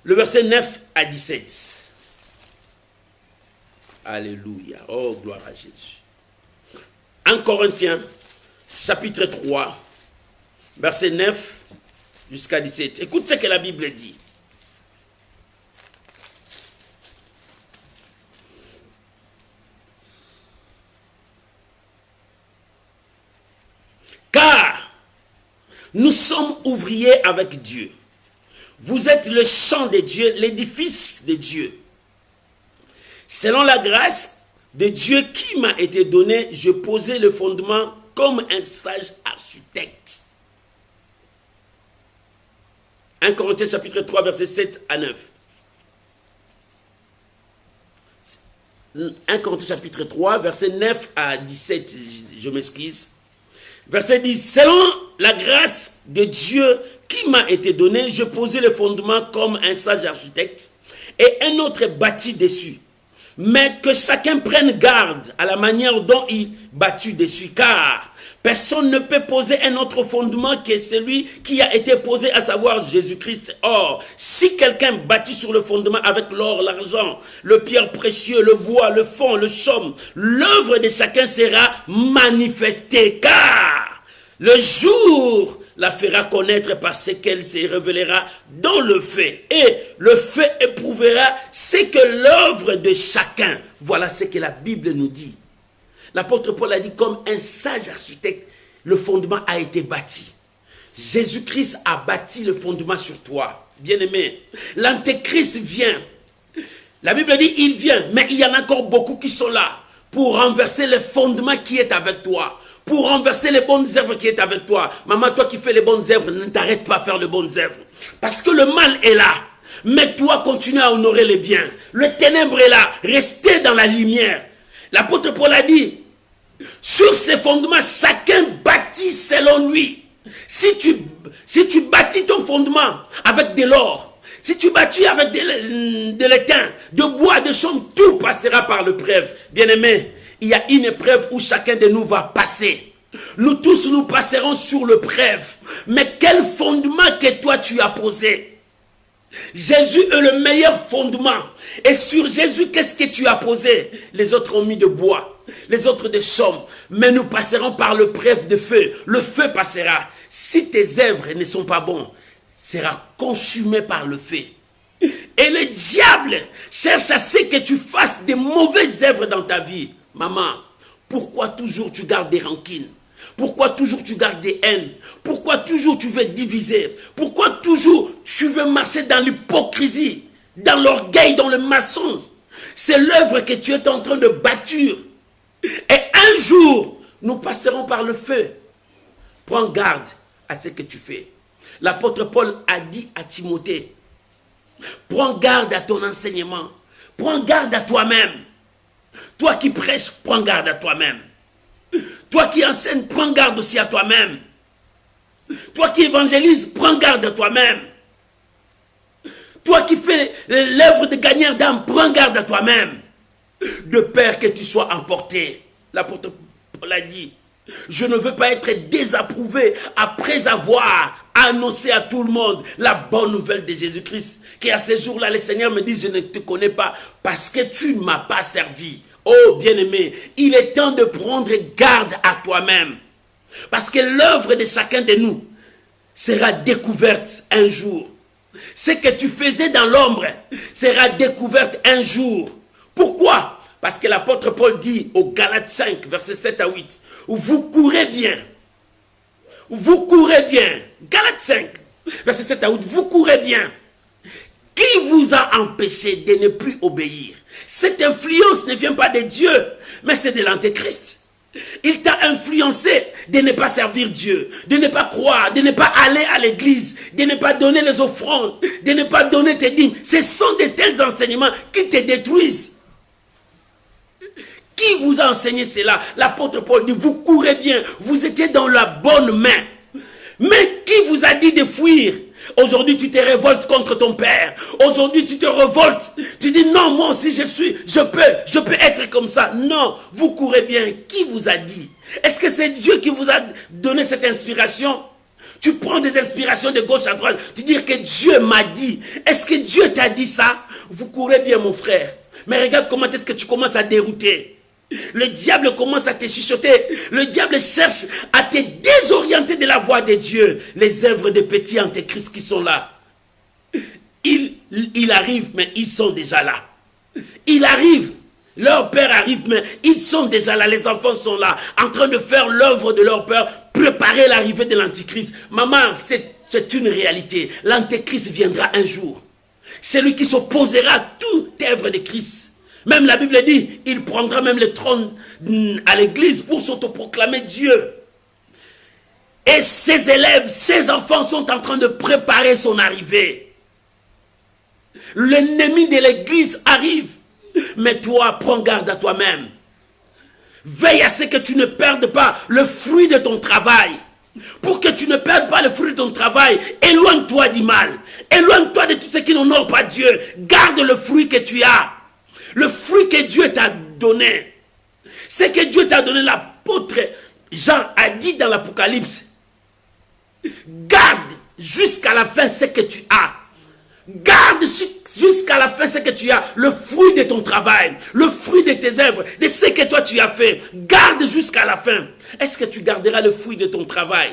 le verset 9 à 17. Alléluia. Oh, gloire à Jésus. 1 Corinthiens chapitre 3, verset 9 jusqu'à 17. Écoute ce que la Bible dit. Car nous sommes ouvriers avec Dieu. Vous êtes le champ de Dieu, l'édifice de Dieu. Selon la grâce de Dieu qui m'a été donnée, je posais le fondement comme un sage architecte. 1 Corinthiens chapitre 3, verset 7 à 9. 1 Corinthiens chapitre 3, verset 9 à 17, je m'excuse. Verset 10, selon la grâce de Dieu qui m'a été donnée, je posais le fondement comme un sage architecte et un autre bâtit dessus. Mais que chacun prenne garde à la manière dont il bâtit dessus, car personne ne peut poser un autre fondement que celui qui a été posé, à savoir Jésus-Christ. Or, si quelqu'un bâtit sur le fondement avec l'or, l'argent, le pierre précieux, le bois, le fond, le chaume, l'œuvre de chacun sera manifestée, car le jour la fera connaître parce qu'elle se révélera dans le fait. Et le fait éprouvera ce que l'œuvre de chacun. Voilà ce que la Bible nous dit. L'apôtre Paul a dit, comme un sage architecte, le fondement a été bâti. Jésus-Christ a bâti le fondement sur toi. Bien-aimé, l'Antéchrist vient. La Bible dit, il vient, mais il y en a encore beaucoup qui sont là pour renverser le fondement qui est avec toi. Pour renverser les bonnes œuvres qui est avec toi. Maman, toi qui fais les bonnes œuvres, ne t'arrête pas à faire les bonnes œuvres. Parce que le mal est là. Mais toi, continue à honorer les biens. Le ténèbre est là. Restez dans la lumière. L'apôtre Paul a dit, sur ces fondements, chacun bâtit selon lui. Si tu bâtis ton fondement avec de l'or, si tu bâtis avec de l'étain, de bois, de chaume, tout passera par l'épreuve. Bien-aimé, il y a une épreuve où chacun de nous va passer. Nous tous, nous passerons sur le preuve. Mais quel fondement que toi tu as posé? Jésus est le meilleur fondement. Et sur Jésus, qu'est-ce que tu as posé? Les autres ont mis de bois, les autres des chaumes. Mais nous passerons par le preuve de feu. Le feu passera. Si tes œuvres ne sont pas bonnes, sera consumé par le feu. Et le diable cherche à ce que tu fasses de mauvaises œuvres dans ta vie. Maman, pourquoi toujours tu gardes des rancines? Pourquoi toujours tu gardes des haines? Pourquoi toujours tu veux diviser? Pourquoi toujours tu veux marcher dans l'hypocrisie, dans l'orgueil, dans le mensonge? C'est l'œuvre que tu es en train de bâtir. Et un jour, nous passerons par le feu. Prends garde à ce que tu fais. L'apôtre Paul a dit à Timothée, prends garde à ton enseignement. Prends garde à toi-même. Toi qui prêches, prends garde à toi-même. Toi qui enseignes, prends garde aussi à toi-même. Toi qui évangélises, prends garde à toi-même. Toi qui fais l'œuvre de gagnant d'âme, prends garde à toi-même. De peur que tu sois emporté. L'apôtre Paul a dit, je ne veux pas être désapprouvé après avoir annoncé à tout le monde la bonne nouvelle de Jésus-Christ. Qu'à ce jour-là, le Seigneur me dit, je ne te connais pas parce que tu ne m'as pas servi. Oh bien-aimé, il est temps de prendre garde à toi-même. Parce que l'œuvre de chacun de nous sera découverte un jour. Ce que tu faisais dans l'ombre sera découverte un jour. Pourquoi? Parce que l'apôtre Paul dit au Galates 5, versets 7 à 8, vous courez bien. Vous courez bien. Galates 5, verset 7 à 8, vous courez bien. Qui vous a empêché de ne plus obéir? Cette influence ne vient pas de Dieu, mais c'est de l'antéchrist. Il t'a influencé de ne pas servir Dieu, de ne pas croire, de ne pas aller à l'église, de ne pas donner les offrandes, de ne pas donner tes dîmes. Ce sont de tels enseignements qui te détruisent. Qui vous a enseigné cela? L'apôtre Paul dit, vous courez bien, vous étiez dans la bonne main. Mais qui vous a dit de fuir? Aujourd'hui, tu te révoltes contre ton père. Aujourd'hui, tu te révoltes. Tu dis, non, moi aussi, je peux être comme ça. Non, vous courez bien. Qui vous a dit? Est-ce que c'est Dieu qui vous a donné cette inspiration? Tu prends des inspirations de gauche à droite. Tu dis que Dieu m'a dit. Est-ce que Dieu t'a dit ça? Vous courez bien, mon frère. Mais regarde comment est-ce que tu commences à dérouter. Le diable commence à te chuchoter. Le diable cherche à te désorienter de la voie de Dieu. Les œuvres des petits antéchrists qui sont là. Il arrive, mais ils sont déjà là. Il arrive. Leur père arrive, mais ils sont déjà là. Les enfants sont là, en train de faire l'œuvre de leur père, préparer l'arrivée de l'antéchrist. Maman, c'est une réalité. L'antéchrist viendra un jour. C'est lui qui s'opposera à toute œuvre de Christ. Même la Bible dit, il prendra même le trône à l'église pour s'autoproclamer Dieu. Et ses élèves, ses enfants sont en train de préparer son arrivée. L'ennemi de l'église arrive. Mais toi, prends garde à toi-même. Veille à ce que tu ne perdes pas le fruit de ton travail. Pour que tu ne perdes pas le fruit de ton travail, éloigne-toi du mal. Éloigne-toi de tout ce qui n'honore pas Dieu. Garde le fruit que tu as. Le fruit que Dieu t'a donné. Ce que Dieu t'a donné, l'apôtre Jean a dit dans l'Apocalypse. Garde jusqu'à la fin ce que tu as. Garde jusqu'à la fin ce que tu as. Le fruit de ton travail. Le fruit de tes œuvres. De ce que toi tu as fait. Garde jusqu'à la fin. Est-ce que tu garderas le fruit de ton travail?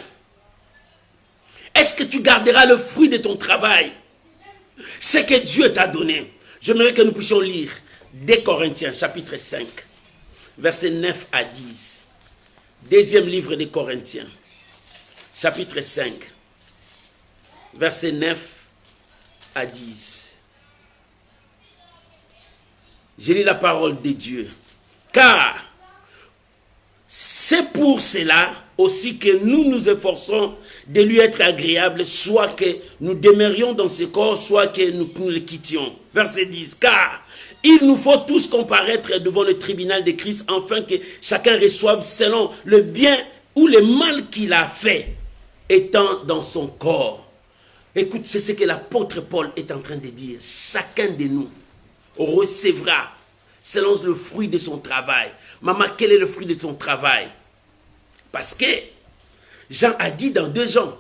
Est-ce que tu garderas le fruit de ton travail? Ce que Dieu t'a donné. J'aimerais que nous puissions lire 2 Corinthiens, chapitre 5, versets 9 à 10. Deuxième livre des Corinthiens, chapitre 5, versets 9 à 10. Je lis la parole de Dieu. Car c'est pour cela aussi que nous nous efforçons de lui être agréables, soit que nous demeurions dans ce corps, soit que nous le quittions. Verset 10. Car il nous faut tous comparaître devant le tribunal de Christ, afin que chacun reçoive selon le bien ou le mal qu'il a fait, étant dans son corps. Écoute, c'est ce que l'apôtre Paul est en train de dire. Chacun de nous recevra selon le fruit de son travail. Maman, quel est le fruit de ton travail? Parce que Jean a dit dans 2 Jean,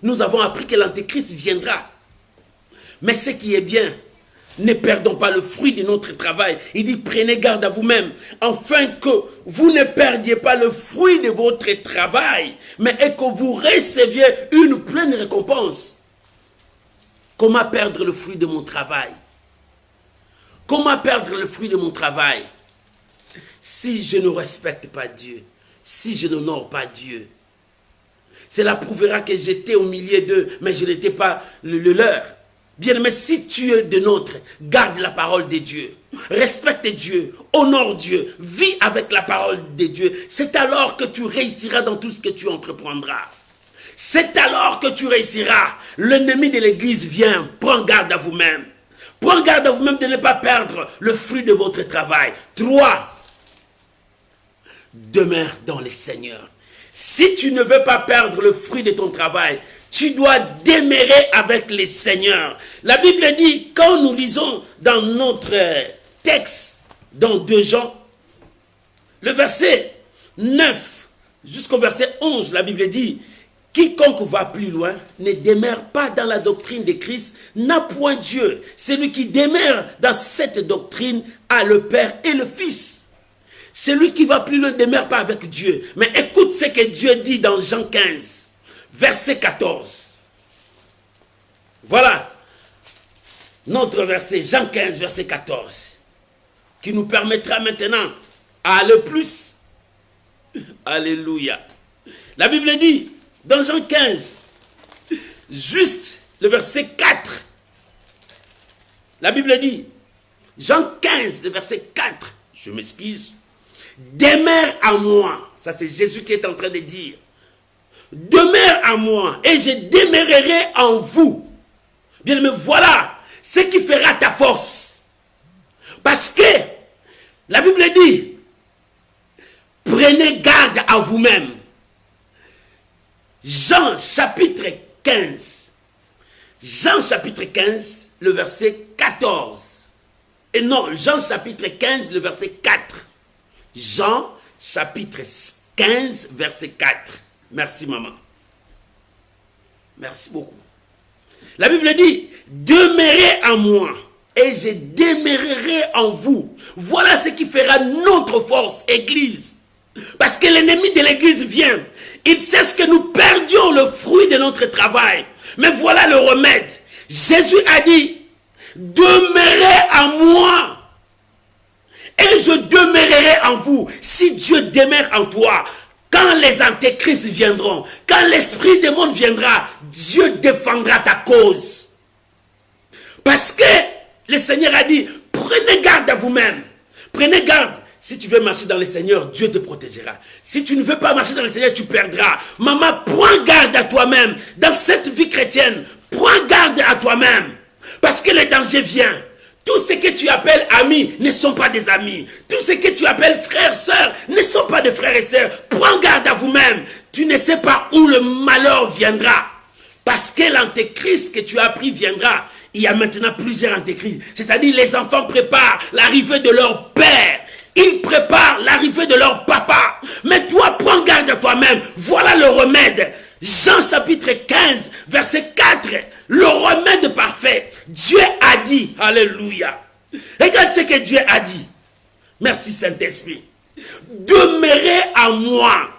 nous avons appris que l'Antéchrist viendra. Mais ce qui est bien, ne perdons pas le fruit de notre travail. Il dit, prenez garde à vous-même, afin que vous ne perdiez pas le fruit de votre travail, mais et que vous receviez une pleine récompense. Comment perdre le fruit de mon travail? Comment perdre le fruit de mon travail? Si je ne respecte pas Dieu, si je n'honore pas Dieu, cela prouvera que j'étais au milieu d'eux, mais je n'étais pas le leur. Bien, mais si tu es de nôtre, garde la parole de Dieu, respecte Dieu, honore Dieu, vis avec la parole de Dieu. C'est alors que tu réussiras dans tout ce que tu entreprendras. C'est alors que tu réussiras. L'ennemi de l'église vient, prends garde à vous-même. Prends garde à vous-même de ne pas perdre le fruit de votre travail. 3. Demeure dans le Seigneur. Si tu ne veux pas perdre le fruit de ton travail, tu dois demeurer avec le Seigneur. La Bible dit, quand nous lisons dans notre texte, dans 2 Jean, le verset 9 jusqu'au verset 11, la Bible dit, quiconque va plus loin ne demeure pas dans la doctrine de Christ, n'a point Dieu. Celui qui demeure dans cette doctrine a le Père et le Fils. Celui qui va plus loin ne demeure pas avec Dieu. Mais écoute ce que Dieu dit dans Jean 15. Verset 14. Voilà notre verset, Jean 15, verset 14, qui nous permettra maintenant à aller plus. Alléluia. La Bible dit, dans Jean 15, juste le verset 4, la Bible dit, Jean 15, le verset 4, je m'excuse, demeure à moi. Ça c'est Jésus qui est en train de dire. Demeure à moi et je demeurerai en vous. Bien, mais voilà ce qui fera ta force. Parce que la Bible dit, prenez garde à vous-même. Jean chapitre 15. Jean chapitre 15, le verset 14. Et non, Jean chapitre 15, le verset 4. Jean chapitre 15, verset 4. Merci, maman. Merci beaucoup. La Bible dit, demeurez en moi et je demeurerai en vous. Voilà ce qui fera notre force, Église. Parce que l'ennemi de l'Église vient. Il cherche que nous perdions le fruit de notre travail. Mais voilà le remède. Jésus a dit, demeurez en moi et je demeurerai en vous. Si Dieu demeure en toi, quand les antéchrists viendront, quand l'esprit des mondes viendra, Dieu défendra ta cause. Parce que le Seigneur a dit, prenez garde à vous-même. Prenez garde. Si tu veux marcher dans le Seigneur, Dieu te protégera. Si tu ne veux pas marcher dans le Seigneur, tu perdras. Maman, prends garde à toi-même. Dans cette vie chrétienne, prends garde à toi-même. Parce que le danger vient. Tout ce que tu appelles amis ne sont pas des amis. Tout ce que tu appelles frères, sœurs ne sont pas des frères et sœurs. Prends garde à vous-même. Tu ne sais pas où le malheur viendra. Parce que l'antéchrist que tu as pris viendra. Il y a maintenant plusieurs antéchrists. C'est-à-dire les enfants préparent l'arrivée de leur père. Ils préparent l'arrivée de leur papa. Mais toi, prends garde à toi-même. Voilà le remède. Jean chapitre 15, verset 4. Le remède parfait. Dieu a dit. Alléluia. Regarde ce que Dieu a dit. Merci Saint-Esprit. Demeurez en moi.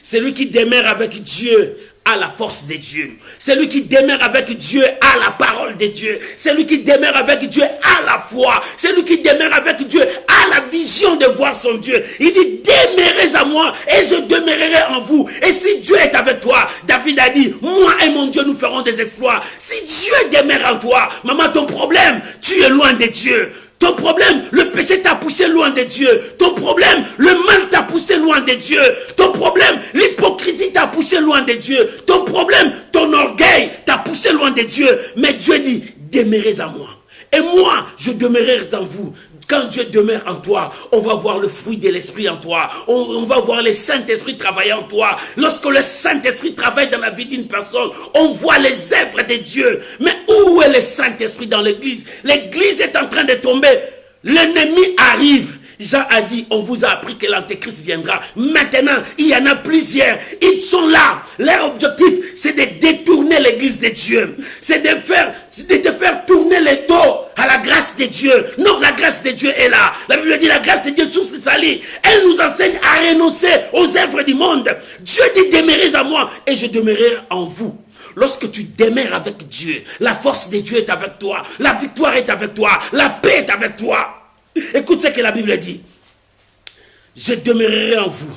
Celui qui demeure avec Dieu a la force de Dieu. Celui qui demeure avec Dieu a la parole de Dieu. Celui qui demeure avec Dieu a la foi. Celui qui demeure avec Dieu a la vision de voir son Dieu. Il dit, demeurez à moi et je demeurerai en vous. Et si Dieu est avec toi, David a dit, moi et mon Dieu nous ferons des exploits. Si Dieu demeure en toi, maman, ton problème, tu es loin de Dieu. Ton problème, le péché t'a poussé loin de Dieu. Ton problème, le mal t'a poussé loin de Dieu. Ton problème, l'hypocrisie t'a poussé loin de Dieu. Ton problème, ton orgueil t'a poussé loin de Dieu. Mais Dieu dit, demeurez en moi. Et moi, je demeurerai en vous. Quand Dieu demeure en toi, on va voir le fruit de l'Esprit en toi. On va voir le Saint-Esprit travailler en toi. Lorsque le Saint-Esprit travaille dans la vie d'une personne, on voit les œuvres de Dieu. Mais où est le Saint-Esprit dans l'église? L'église est en train de tomber. L'ennemi arrive. Jean a dit, on vous a appris que l'antéchrist viendra. Maintenant, il y en a plusieurs. Ils sont là. Leur objectif, c'est de détourner l'église de Dieu. C'est de faire tourner le dos à la grâce de Dieu. Non, la grâce de Dieu est là. La Bible dit, la grâce de Dieu source de salut. Elle nous enseigne à renoncer aux œuvres du monde. Dieu dit, demeurez en moi et je demeurerai en vous. Lorsque tu demeures avec Dieu, la force de Dieu est avec toi. La victoire est avec toi. La paix est avec toi. Écoute ce que la Bible dit. Je demeurerai en vous.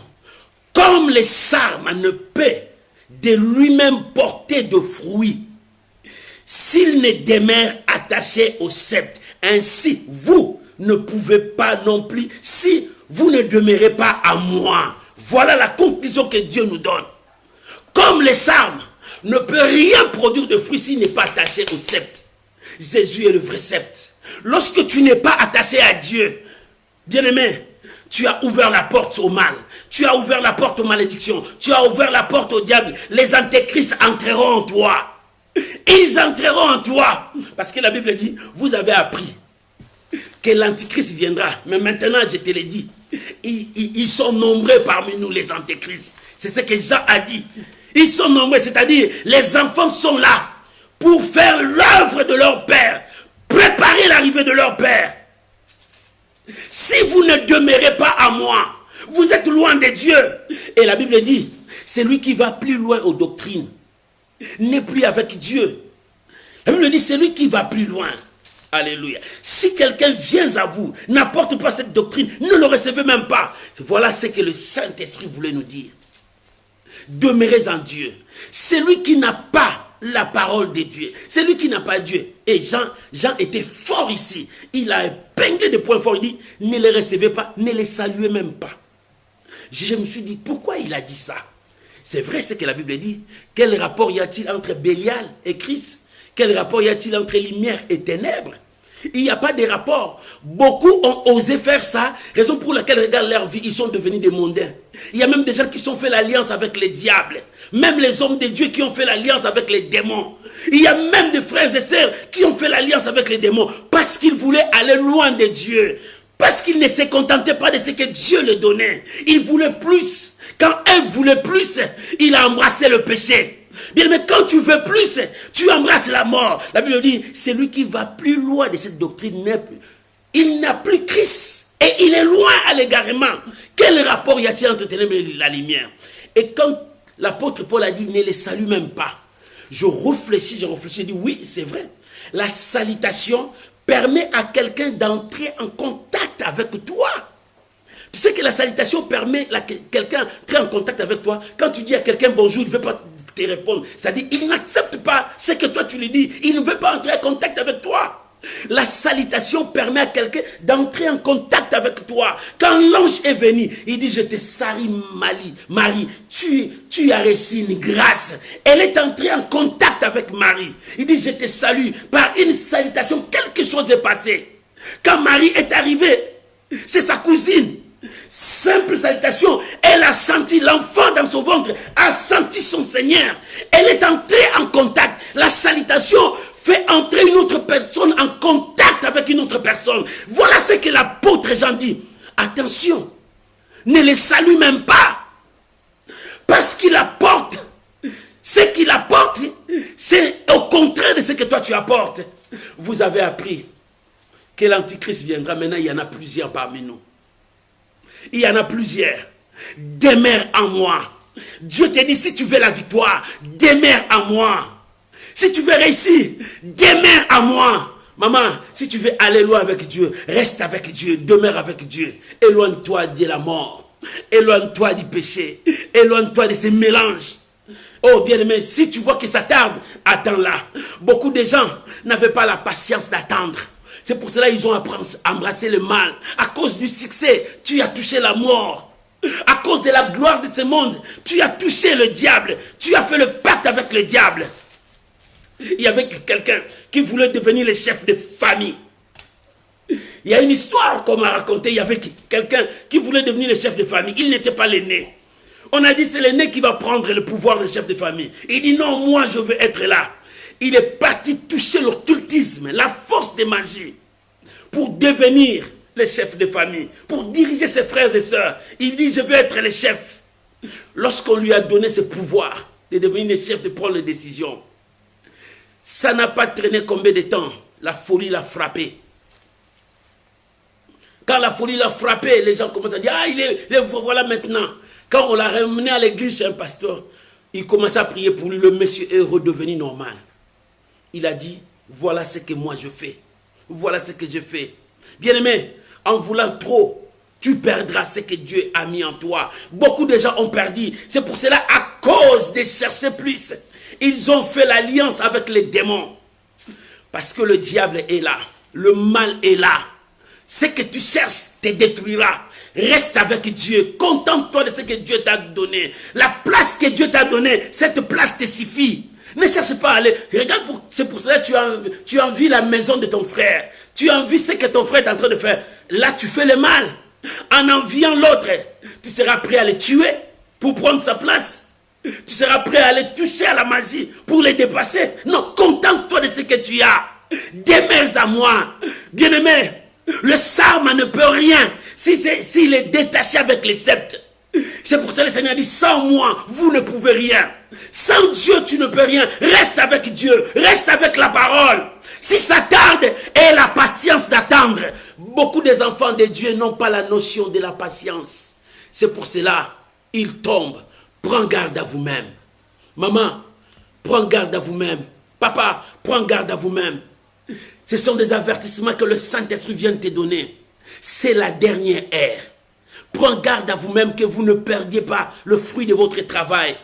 Comme le sarme ne peut de lui-même porter de fruits, s'il ne demeure attaché au sceptre, ainsi vous ne pouvez pas non plus, si vous ne demeurez pas à moi. Voilà la conclusion que Dieu nous donne. Comme le sarme ne peut rien produire de fruits s'il n'est pas attaché au sceptre. Jésus est le vrai sceptre. Lorsque tu n'es pas attaché à Dieu, bien-aimé, tu as ouvert la porte au mal. Tu as ouvert la porte aux malédictions. Tu as ouvert la porte au diable. Les antéchrists entreront en toi. Ils entreront en toi. Parce que la Bible dit, vous avez appris que l'antéchrist viendra. Mais maintenant, je te l'ai dit, ils sont nombreux parmi nous, les antéchrists. C'est ce que Jean a dit. Ils sont nombreux, c'est-à-dire les enfants sont là pour faire l'œuvre de leur Père. Préparez l'arrivée de leur Père. Si vous ne demeurez pas à moi, vous êtes loin de Dieu. Et la Bible dit, c'est lui qui va plus loin aux doctrines. N'est plus avec Dieu. La Bible dit, c'est lui qui va plus loin. Alléluia. Si quelqu'un vient à vous, n'apporte pas cette doctrine, ne le recevez même pas. Voilà ce que le Saint-Esprit voulait nous dire. Demeurez en Dieu. Celui qui n'a pas la parole de Dieu, celui qui n'a pas Dieu. Et Jean était fort ici. Il a épinglé des points forts. Il dit, ne les recevez pas, ne les saluez même pas. Je me suis dit, pourquoi il a dit ça? C'est vrai ce que la Bible dit. Quel rapport y a-t-il entre Bélial et Christ? Quel rapport y a-t-il entre lumière et ténèbres? Il n'y a pas de rapport. Beaucoup ont osé faire ça, raison pour laquelle, regarde leur vie, ils sont devenus des mondains. Il y a même des gens qui ont fait l'alliance avec les diables. Même les hommes de Dieu qui ont fait l'alliance avec les démons. Il y a même des frères et sœurs qui ont fait l'alliance avec les démons parce qu'ils voulaient aller loin de Dieu. Parce qu'ils ne se contentaient pas de ce que Dieu leur donnait. Ils voulaient plus. Quand un voulait plus, il a embrassé le péché. Bien, mais quand tu veux plus, tu embrasses la mort. La Bible dit, celui qui va plus loin de cette doctrine, il n'a plus Christ. Et il est loin à l'égarement. Quel rapport y a-t-il entre ténèbres et la lumière? Et quand l'apôtre Paul a dit, ne les salue même pas. Je réfléchis, je dis, oui, c'est vrai. La salutation permet à quelqu'un d'entrer en contact avec toi. Tu sais que la salutation permet à quelqu'un d'entrer en contact avec toi. Quand tu dis à quelqu'un bonjour, il ne veut pas te répondre. C'est-à-dire, il n'accepte pas ce que toi tu lui dis. Il ne veut pas entrer en contact avec toi. La salutation permet à quelqu'un d'entrer en contact avec toi. Quand l'ange est venu, il dit, je te salue Marie, tu as reçu une grâce. Elle est entrée en contact avec Marie. Il dit, je te salue. Par une salutation, quelque chose est passé. Quand Marie est arrivée, c'est sa cousine. Simple salutation, elle a senti l'enfant dans son ventre, a senti son Seigneur. Elle est entrée en contact. La salutation fait entrer une autre personne en contact avec une autre personne. Voilà ce que l'apôtre Jean dit. Attention, ne les salue même pas. Parce qu'il apporte. Ce qu'il apporte, c'est au contraire de ce que toi tu apportes. Vous avez appris que l'antichrist viendra. Maintenant, il y en a plusieurs parmi nous. Il y en a plusieurs. Demeure en moi. Dieu te dit, si tu veux la victoire, demeure en moi. Si tu veux réussir, demeure en moi. Maman, si tu veux aller loin avec Dieu, reste avec Dieu, demeure avec Dieu. Éloigne-toi de la mort. Éloigne-toi du péché. Éloigne-toi de ces mélanges. Oh bien-aimé, si tu vois que ça tarde, attends-là. Beaucoup de gens n'avaient pas la patience d'attendre. C'est pour cela qu'ils ont embrassé le mal. À cause du succès, tu as touché la mort. À cause de la gloire de ce monde, tu as touché le diable. Tu as fait le pacte avec le diable. Il y avait quelqu'un qui voulait devenir le chef de famille. Il y a une histoire qu'on m'a racontée. Il y avait quelqu'un qui voulait devenir le chef de famille. Il n'était pas l'aîné. On a dit c'est l'aîné qui va prendre le pouvoir de chef de famille. Il dit non, moi je veux être là. Il est parti toucher l'occultisme, la force de magie, pour devenir les chefs de famille, pour diriger ses frères et sœurs. Il dit, je veux être le chef. Lorsqu'on lui a donné ce pouvoir de devenir le chef, de prendre les décisions, ça n'a pas traîné combien de temps? La folie l'a frappé. Quand la folie l'a frappé, les gens commencent à dire, ah, voilà maintenant. Quand on l'a ramené à l'église chez un pasteur, il commence à prier pour lui, le monsieur est redevenu normal. Il a dit, voilà ce que moi je fais. Voilà ce que je fais. Bien-aimé, en voulant trop, tu perdras ce que Dieu a mis en toi. Beaucoup de gens ont perdu. C'est pour cela, à cause de chercher plus, ils ont fait l'alliance avec les démons. Parce que le diable est là. Le mal est là. Ce que tu cherches te détruira. Reste avec Dieu. Contente-toi de ce que Dieu t'a donné. La place que Dieu t'a donnée, cette place te suffit. Ne cherche pas à aller. Regarde, c'est pour cela que tu envies la maison de ton frère. Tu envies ce que ton frère est en train de faire. Là, tu fais le mal. En enviant l'autre, tu seras prêt à le tuer pour prendre sa place. Tu seras prêt à aller toucher à la magie pour les dépasser. Non, contente-toi de ce que tu as. Demeure à moi. Bien-aimé, le sarme ne peut rien s'il est détaché avec les sceptres. C'est pour ça que le Seigneur dit, sans moi, vous ne pouvez rien. Sans Dieu, tu ne peux rien. Reste avec Dieu. Reste avec la parole. Si ça tarde, aie la patience d'attendre. Beaucoup des enfants de Dieu n'ont pas la notion de la patience. C'est pour cela, ils tombent. Prends garde à vous-même. Maman, prends garde à vous-même. Papa, prends garde à vous-même. Ce sont des avertissements que le Saint-Esprit vient de te donner. C'est la dernière ère. Prends garde à vous-même que vous ne perdiez pas le fruit de votre travail.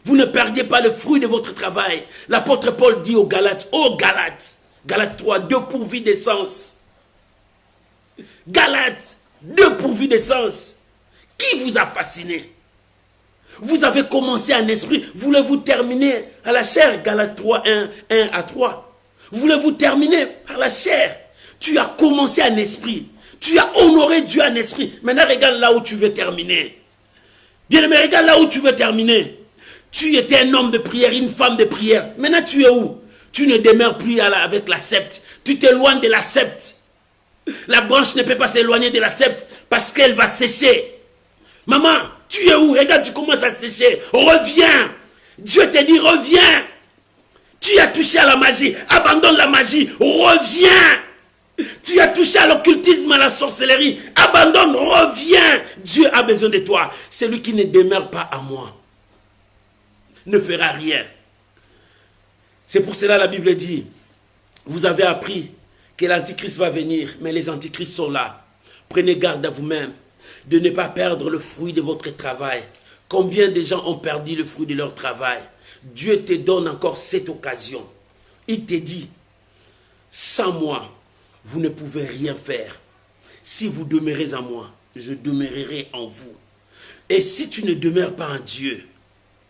Vous ne perdiez pas le fruit de votre travail. L'apôtre Paul dit aux Galates, Galates 3, dépourvus d'essence. Galates, dépourvus d'essence. Qui vous a fasciné? Vous avez commencé en esprit. Voulez-vous terminer à la chair? Galates 3, 1 à 3. Voulez-vous terminer par la chair? Tu as commencé en esprit. Tu as honoré Dieu en esprit. Maintenant, regarde là où tu veux terminer. Bien-aimé, regarde là où tu veux terminer. Tu étais un homme de prière, une femme de prière. Maintenant, tu es où? Tu ne demeures plus avec la sceptre. Tu t'éloignes de la sceptre. La branche ne peut pas s'éloigner de la sceptre parce qu'elle va sécher. Maman, tu es où? Regarde, tu commences à sécher. Reviens. Dieu te dit, reviens. Tu as touché à la magie. Abandonne la magie. Reviens. Tu as touché à l'occultisme, à la sorcellerie. Abandonne, reviens. Dieu a besoin de toi. Celui qui ne demeure pas à moi ne fera rien. C'est pour cela la Bible dit, vous avez appris que l'Antichrist va venir, mais les Antichrists sont là. Prenez garde à vous-même de ne pas perdre le fruit de votre travail. Combien de gens ont perdu le fruit de leur travail? Dieu te donne encore cette occasion. Il te dit, sans moi, vous ne pouvez rien faire. Si vous demeurez en moi, je demeurerai en vous. Et si tu ne demeures pas en Dieu,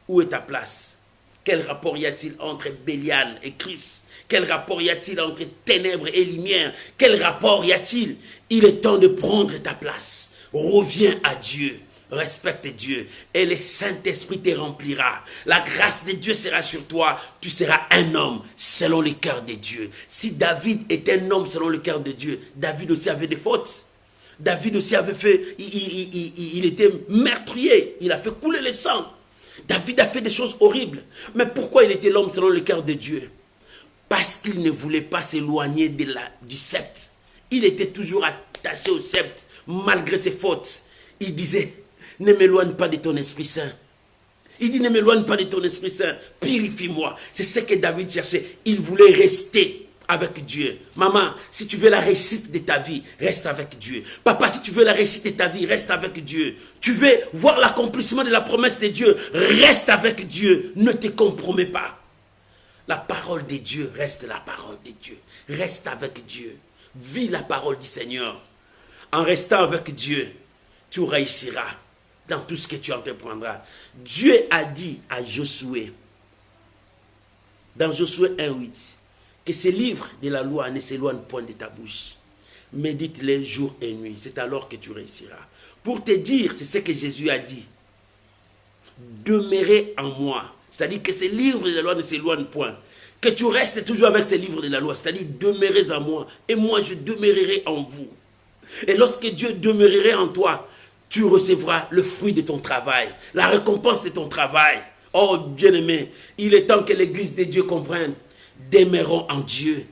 où est ta place? Quel rapport y a-t-il entre Bélial et Christ? Quel rapport y a-t-il entre ténèbres et lumière? Quel rapport y a-t-il? Il est temps de prendre ta place. Reviens à Dieu. Respecte Dieu. Et le Saint-Esprit te remplira. La grâce de Dieu sera sur toi. Tu seras un homme selon le cœur de Dieu. Si David est un homme selon le cœur de Dieu, David aussi avait des fautes. David aussi avait fait, il était meurtrier. Il a fait couler le sang. David a fait des choses horribles. Mais pourquoi il était l'homme selon le cœur de Dieu? Parce qu'il ne voulait pas s'éloigner du sceptre. Il était toujours attaché au sceptre, malgré ses fautes. Il disait, ne m'éloigne pas de ton Esprit Saint. Il dit, ne m'éloigne pas de ton Esprit Saint. Purifie-moi. C'est ce que David cherchait. Il voulait rester avec Dieu. Maman, si tu veux la réussite de ta vie, reste avec Dieu. Papa, si tu veux la réussite de ta vie, reste avec Dieu. Tu veux voir l'accomplissement de la promesse de Dieu, reste avec Dieu. Ne te compromets pas. La parole de Dieu reste la parole de Dieu. Reste avec Dieu. Vis la parole du Seigneur. En restant avec Dieu, tu réussiras dans tout ce que tu entreprendras. Dieu a dit à Josué, dans Josué 1:8, que ces livres de la loi ne s'éloignent point de ta bouche. Médite-les jour et nuit. C'est alors que tu réussiras. Pour te dire, c'est ce que Jésus a dit. Demeurez en moi. C'est-à-dire que ces livres de la loi ne s'éloignent point. Que tu restes toujours avec ces livres de la loi, c'est-à-dire demeurez en moi et moi je demeurerai en vous. Et lorsque Dieu demeurerait en toi, tu recevras le fruit de ton travail, la récompense de ton travail. Oh bien-aimé, il est temps que l'église de Dieu comprenne. Demeurons en Dieu.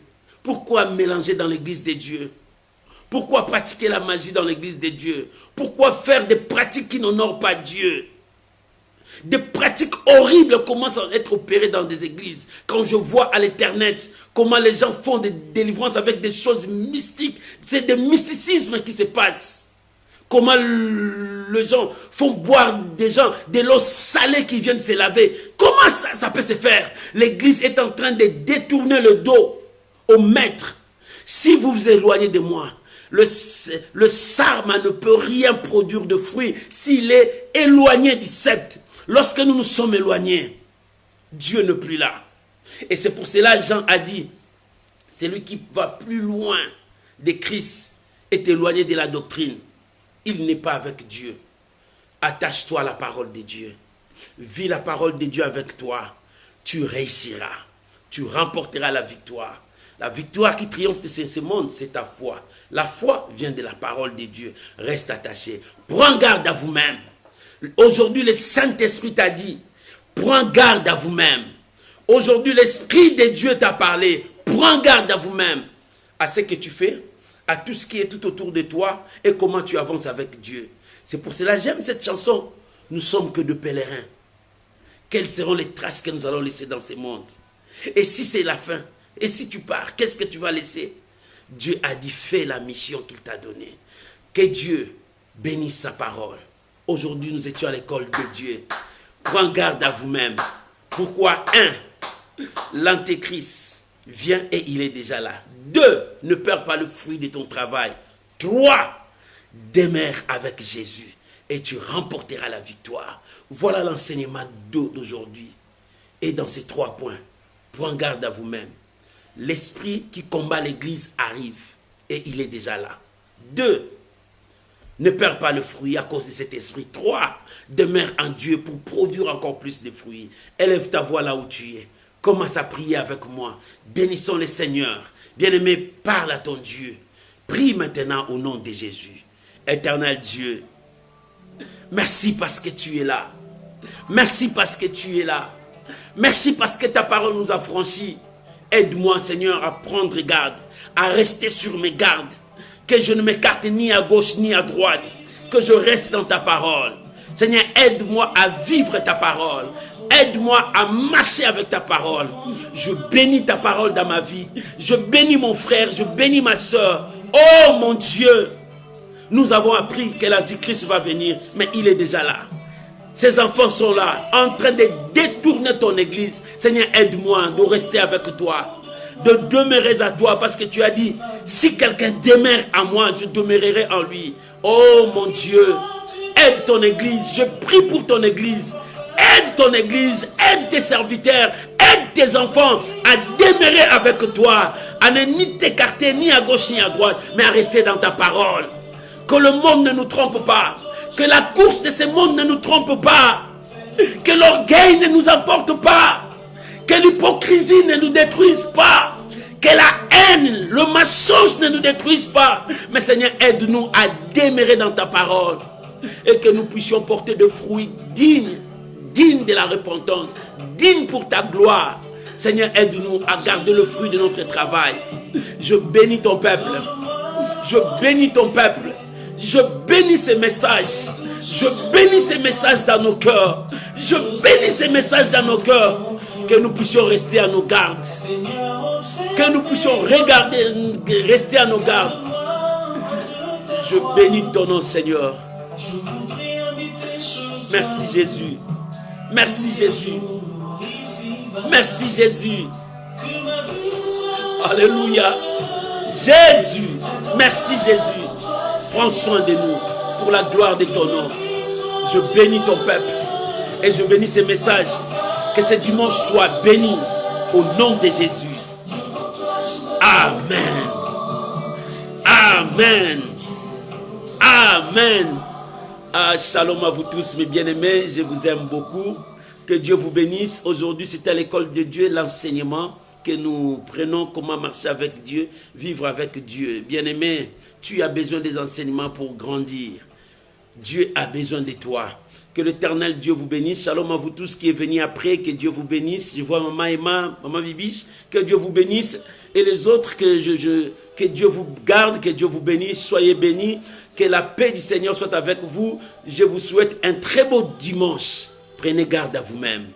Pourquoi mélanger dans l'église de Dieu? Pourquoi pratiquer la magie dans l'église de Dieu? Pourquoi faire des pratiques qui n'honorent pas Dieu? Des pratiques horribles commencent à être opérées dans des églises. Quand je vois à l'internet comment les gens font des délivrances avec des choses mystiques, c'est des mysticismes qui se passent. Comment les gens font boire des gens de l'eau salée qui viennent se laver. Comment ça peut se faire? L'église est en train de détourner le dos au maître. Si vous vous éloignez de moi, le sarma ne peut rien produire de fruits s'il est éloigné du sceptre. Lorsque nous nous sommes éloignés, Dieu n'est plus là. Et c'est pour cela Jean a dit, celui qui va plus loin de Christ est éloigné de la doctrine. Il n'est pas avec Dieu. Attache-toi à la parole de Dieu. Vis la parole de Dieu avec toi. Tu réussiras. Tu remporteras la victoire. La victoire qui triomphe de ce monde, c'est ta foi. La foi vient de la parole de Dieu. Reste attaché. Prends garde à vous-même. Aujourd'hui, le Saint-Esprit t'a dit, prends garde à vous-même. Aujourd'hui, l'Esprit de Dieu t'a parlé. Prends garde à vous-même. À ce que tu fais, à tout ce qui est tout autour de toi et comment tu avances avec Dieu. C'est pour cela que j'aime cette chanson. Nous sommes que de pèlerins. Quelles seront les traces que nous allons laisser dans ce monde? Et si c'est la fin? Et si tu pars, qu'est-ce que tu vas laisser? Dieu a dit, fais la mission qu'il t'a donnée. Que Dieu bénisse sa parole. Aujourd'hui, nous étions à l'école de Dieu. Prends garde à vous-même. Pourquoi? 1. L'antéchrist vient et il est déjà là. 2. Ne perds pas le fruit de ton travail. 3. Demeure avec Jésus et tu remporteras la victoire. Voilà l'enseignement d'aujourd'hui. Et dans ces 3 points, prends garde à vous-même. L'esprit qui combat l'église arrive et il est déjà là. 2. Ne perds pas le fruit à cause de cet esprit. 3. Demeure en Dieu pour produire encore plus de fruits. Élève ta voix là où tu es. Commence à prier avec moi. Bénissons le Seigneur. Bien-aimé, parle à ton Dieu. Prie maintenant au nom de Jésus. Éternel Dieu, merci parce que tu es là. Merci parce que tu es là. Merci parce que ta parole nous a franchis. Aide-moi, Seigneur, à prendre garde, à rester sur mes gardes. Que je ne m'écarte ni à gauche ni à droite. Que je reste dans ta parole. Seigneur, aide-moi à vivre ta parole. Aide-moi à marcher avec ta parole. Je bénis ta parole dans ma vie. Je bénis mon frère, je bénis ma soeur. Oh mon Dieu, nous avons appris que l'Antichrist va venir, mais il est déjà là. Ces enfants sont là, en train de détourner ton église. Seigneur, aide-moi de rester avec toi, de demeurer à toi, parce que tu as dit, si quelqu'un demeure à moi, je demeurerai en lui. Oh mon Dieu, aide ton église, je prie pour ton église. Aide ton église, aide tes serviteurs, aide tes enfants à demeurer avec toi, à ne ni t'écarter ni à gauche ni à droite, mais à rester dans ta parole. Que le monde ne nous trompe pas, que la course de ce monde ne nous trompe pas, que l'orgueil ne nous emporte pas, que l'hypocrisie ne nous détruise pas, que la haine, le mensonge ne nous détruise pas. Mais Seigneur, aide-nous à demeurer dans ta parole et que nous puissions porter de fruits dignes de la repentance, dignes pour ta gloire. Seigneur, aide-nous à garder le fruit de notre travail. Je bénis ton peuple. Je bénis ton peuple. Je bénis ces messages. Je bénis ces messages dans nos cœurs. Je bénis ces messages dans nos cœurs. Que nous puissions rester à nos gardes. Que nous puissions rester à nos gardes. Je bénis ton nom, Seigneur. Merci Jésus. Merci Jésus. Merci Jésus. Alléluia. Jésus. Merci Jésus. Prends soin de nous pour la gloire de ton nom. Je bénis ton peuple et je bénis ces messages. Que ce dimanche soit béni au nom de Jésus. Amen. Amen. Amen. Ah, shalom à vous tous mes bien-aimés. Je vous aime beaucoup. Que Dieu vous bénisse. Aujourd'hui, c'était à l'école de Dieu l'enseignement que nous prenons comment marcher avec Dieu, vivre avec Dieu. Bien-aimé, tu as besoin des enseignements pour grandir. Dieu a besoin de toi. Que l'Éternel Dieu vous bénisse. Shalom à vous tous qui est venu après. Que Dieu vous bénisse. Je vois Maman Emma, Maman Bibiche. Que Dieu vous bénisse. Et les autres, que Dieu vous garde, que Dieu vous bénisse. Soyez bénis. Que la paix du Seigneur soit avec vous. Je vous souhaite un très beau dimanche. Prenez garde à vous-même.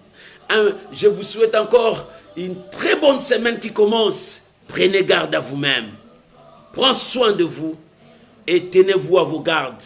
Je vous souhaite encore une très bonne semaine qui commence. Prenez garde à vous-même. Prends soin de vous et tenez-vous à vos gardes.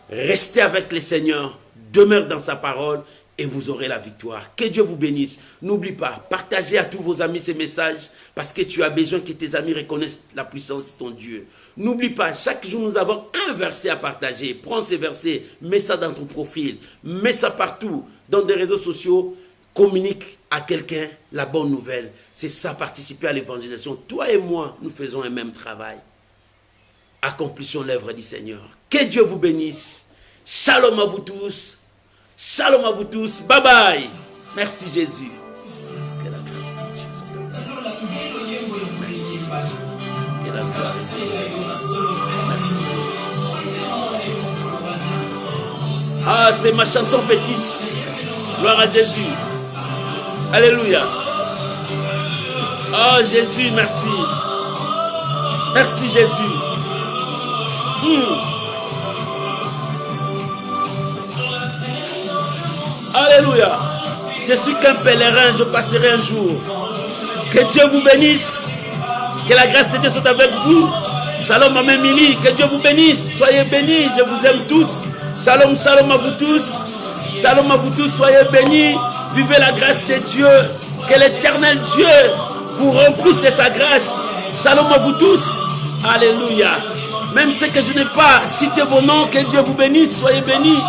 Restez avec le Seigneur, demeure dans sa parole et vous aurez la victoire. Que Dieu vous bénisse. N'oublie pas, partagez à tous vos amis ces messages parce que tu as besoin que tes amis reconnaissent la puissance de ton Dieu. N'oublie pas, chaque jour nous avons un verset à partager. Prends ces versets, mets ça dans ton profil, mets ça partout, dans des réseaux sociaux, communique à quelqu'un la bonne nouvelle. C'est ça, participer à l'évangélisation. Toi et moi, nous faisons un même travail. Accomplissons l'œuvre du Seigneur. Que Dieu vous bénisse. Shalom à vous tous. Shalom à vous tous. Bye bye. Merci Jésus. Que la grâce de Dieu soit avec vous. Merci Jésus. Que la grâce de Dieu. Ah, c'est ma chanson fétiche. Gloire à Jésus. Alléluia. Oh Jésus, merci. Merci Jésus. Alléluia. Je suis qu'un pèlerin, je passerai un jour. Que Dieu vous bénisse. Que la grâce de Dieu soit avec vous. Shalom à Maman Mili. Que Dieu vous bénisse. Soyez bénis. Je vous aime tous. Shalom, shalom à vous tous. Shalom à vous tous. Soyez bénis. Vivez la grâce de Dieu. Que l'Éternel Dieu vous remplisse de sa grâce. Shalom à vous tous. Alléluia. Même ce que je n'ai pas cité vos noms, que Dieu vous bénisse, soyez bénis.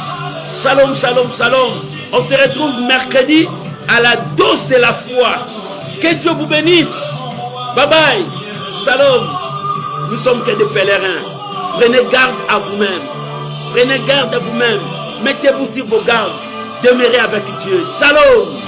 Shalom, shalom, shalom. On se retrouve mercredi à la dose de la foi. Que Dieu vous bénisse. Bye bye. Shalom. Nous sommes que des pèlerins. Prenez garde à vous-même. Prenez garde à vous-même. Mettez-vous sur vos gardes. Demeurez avec Dieu. Shalom.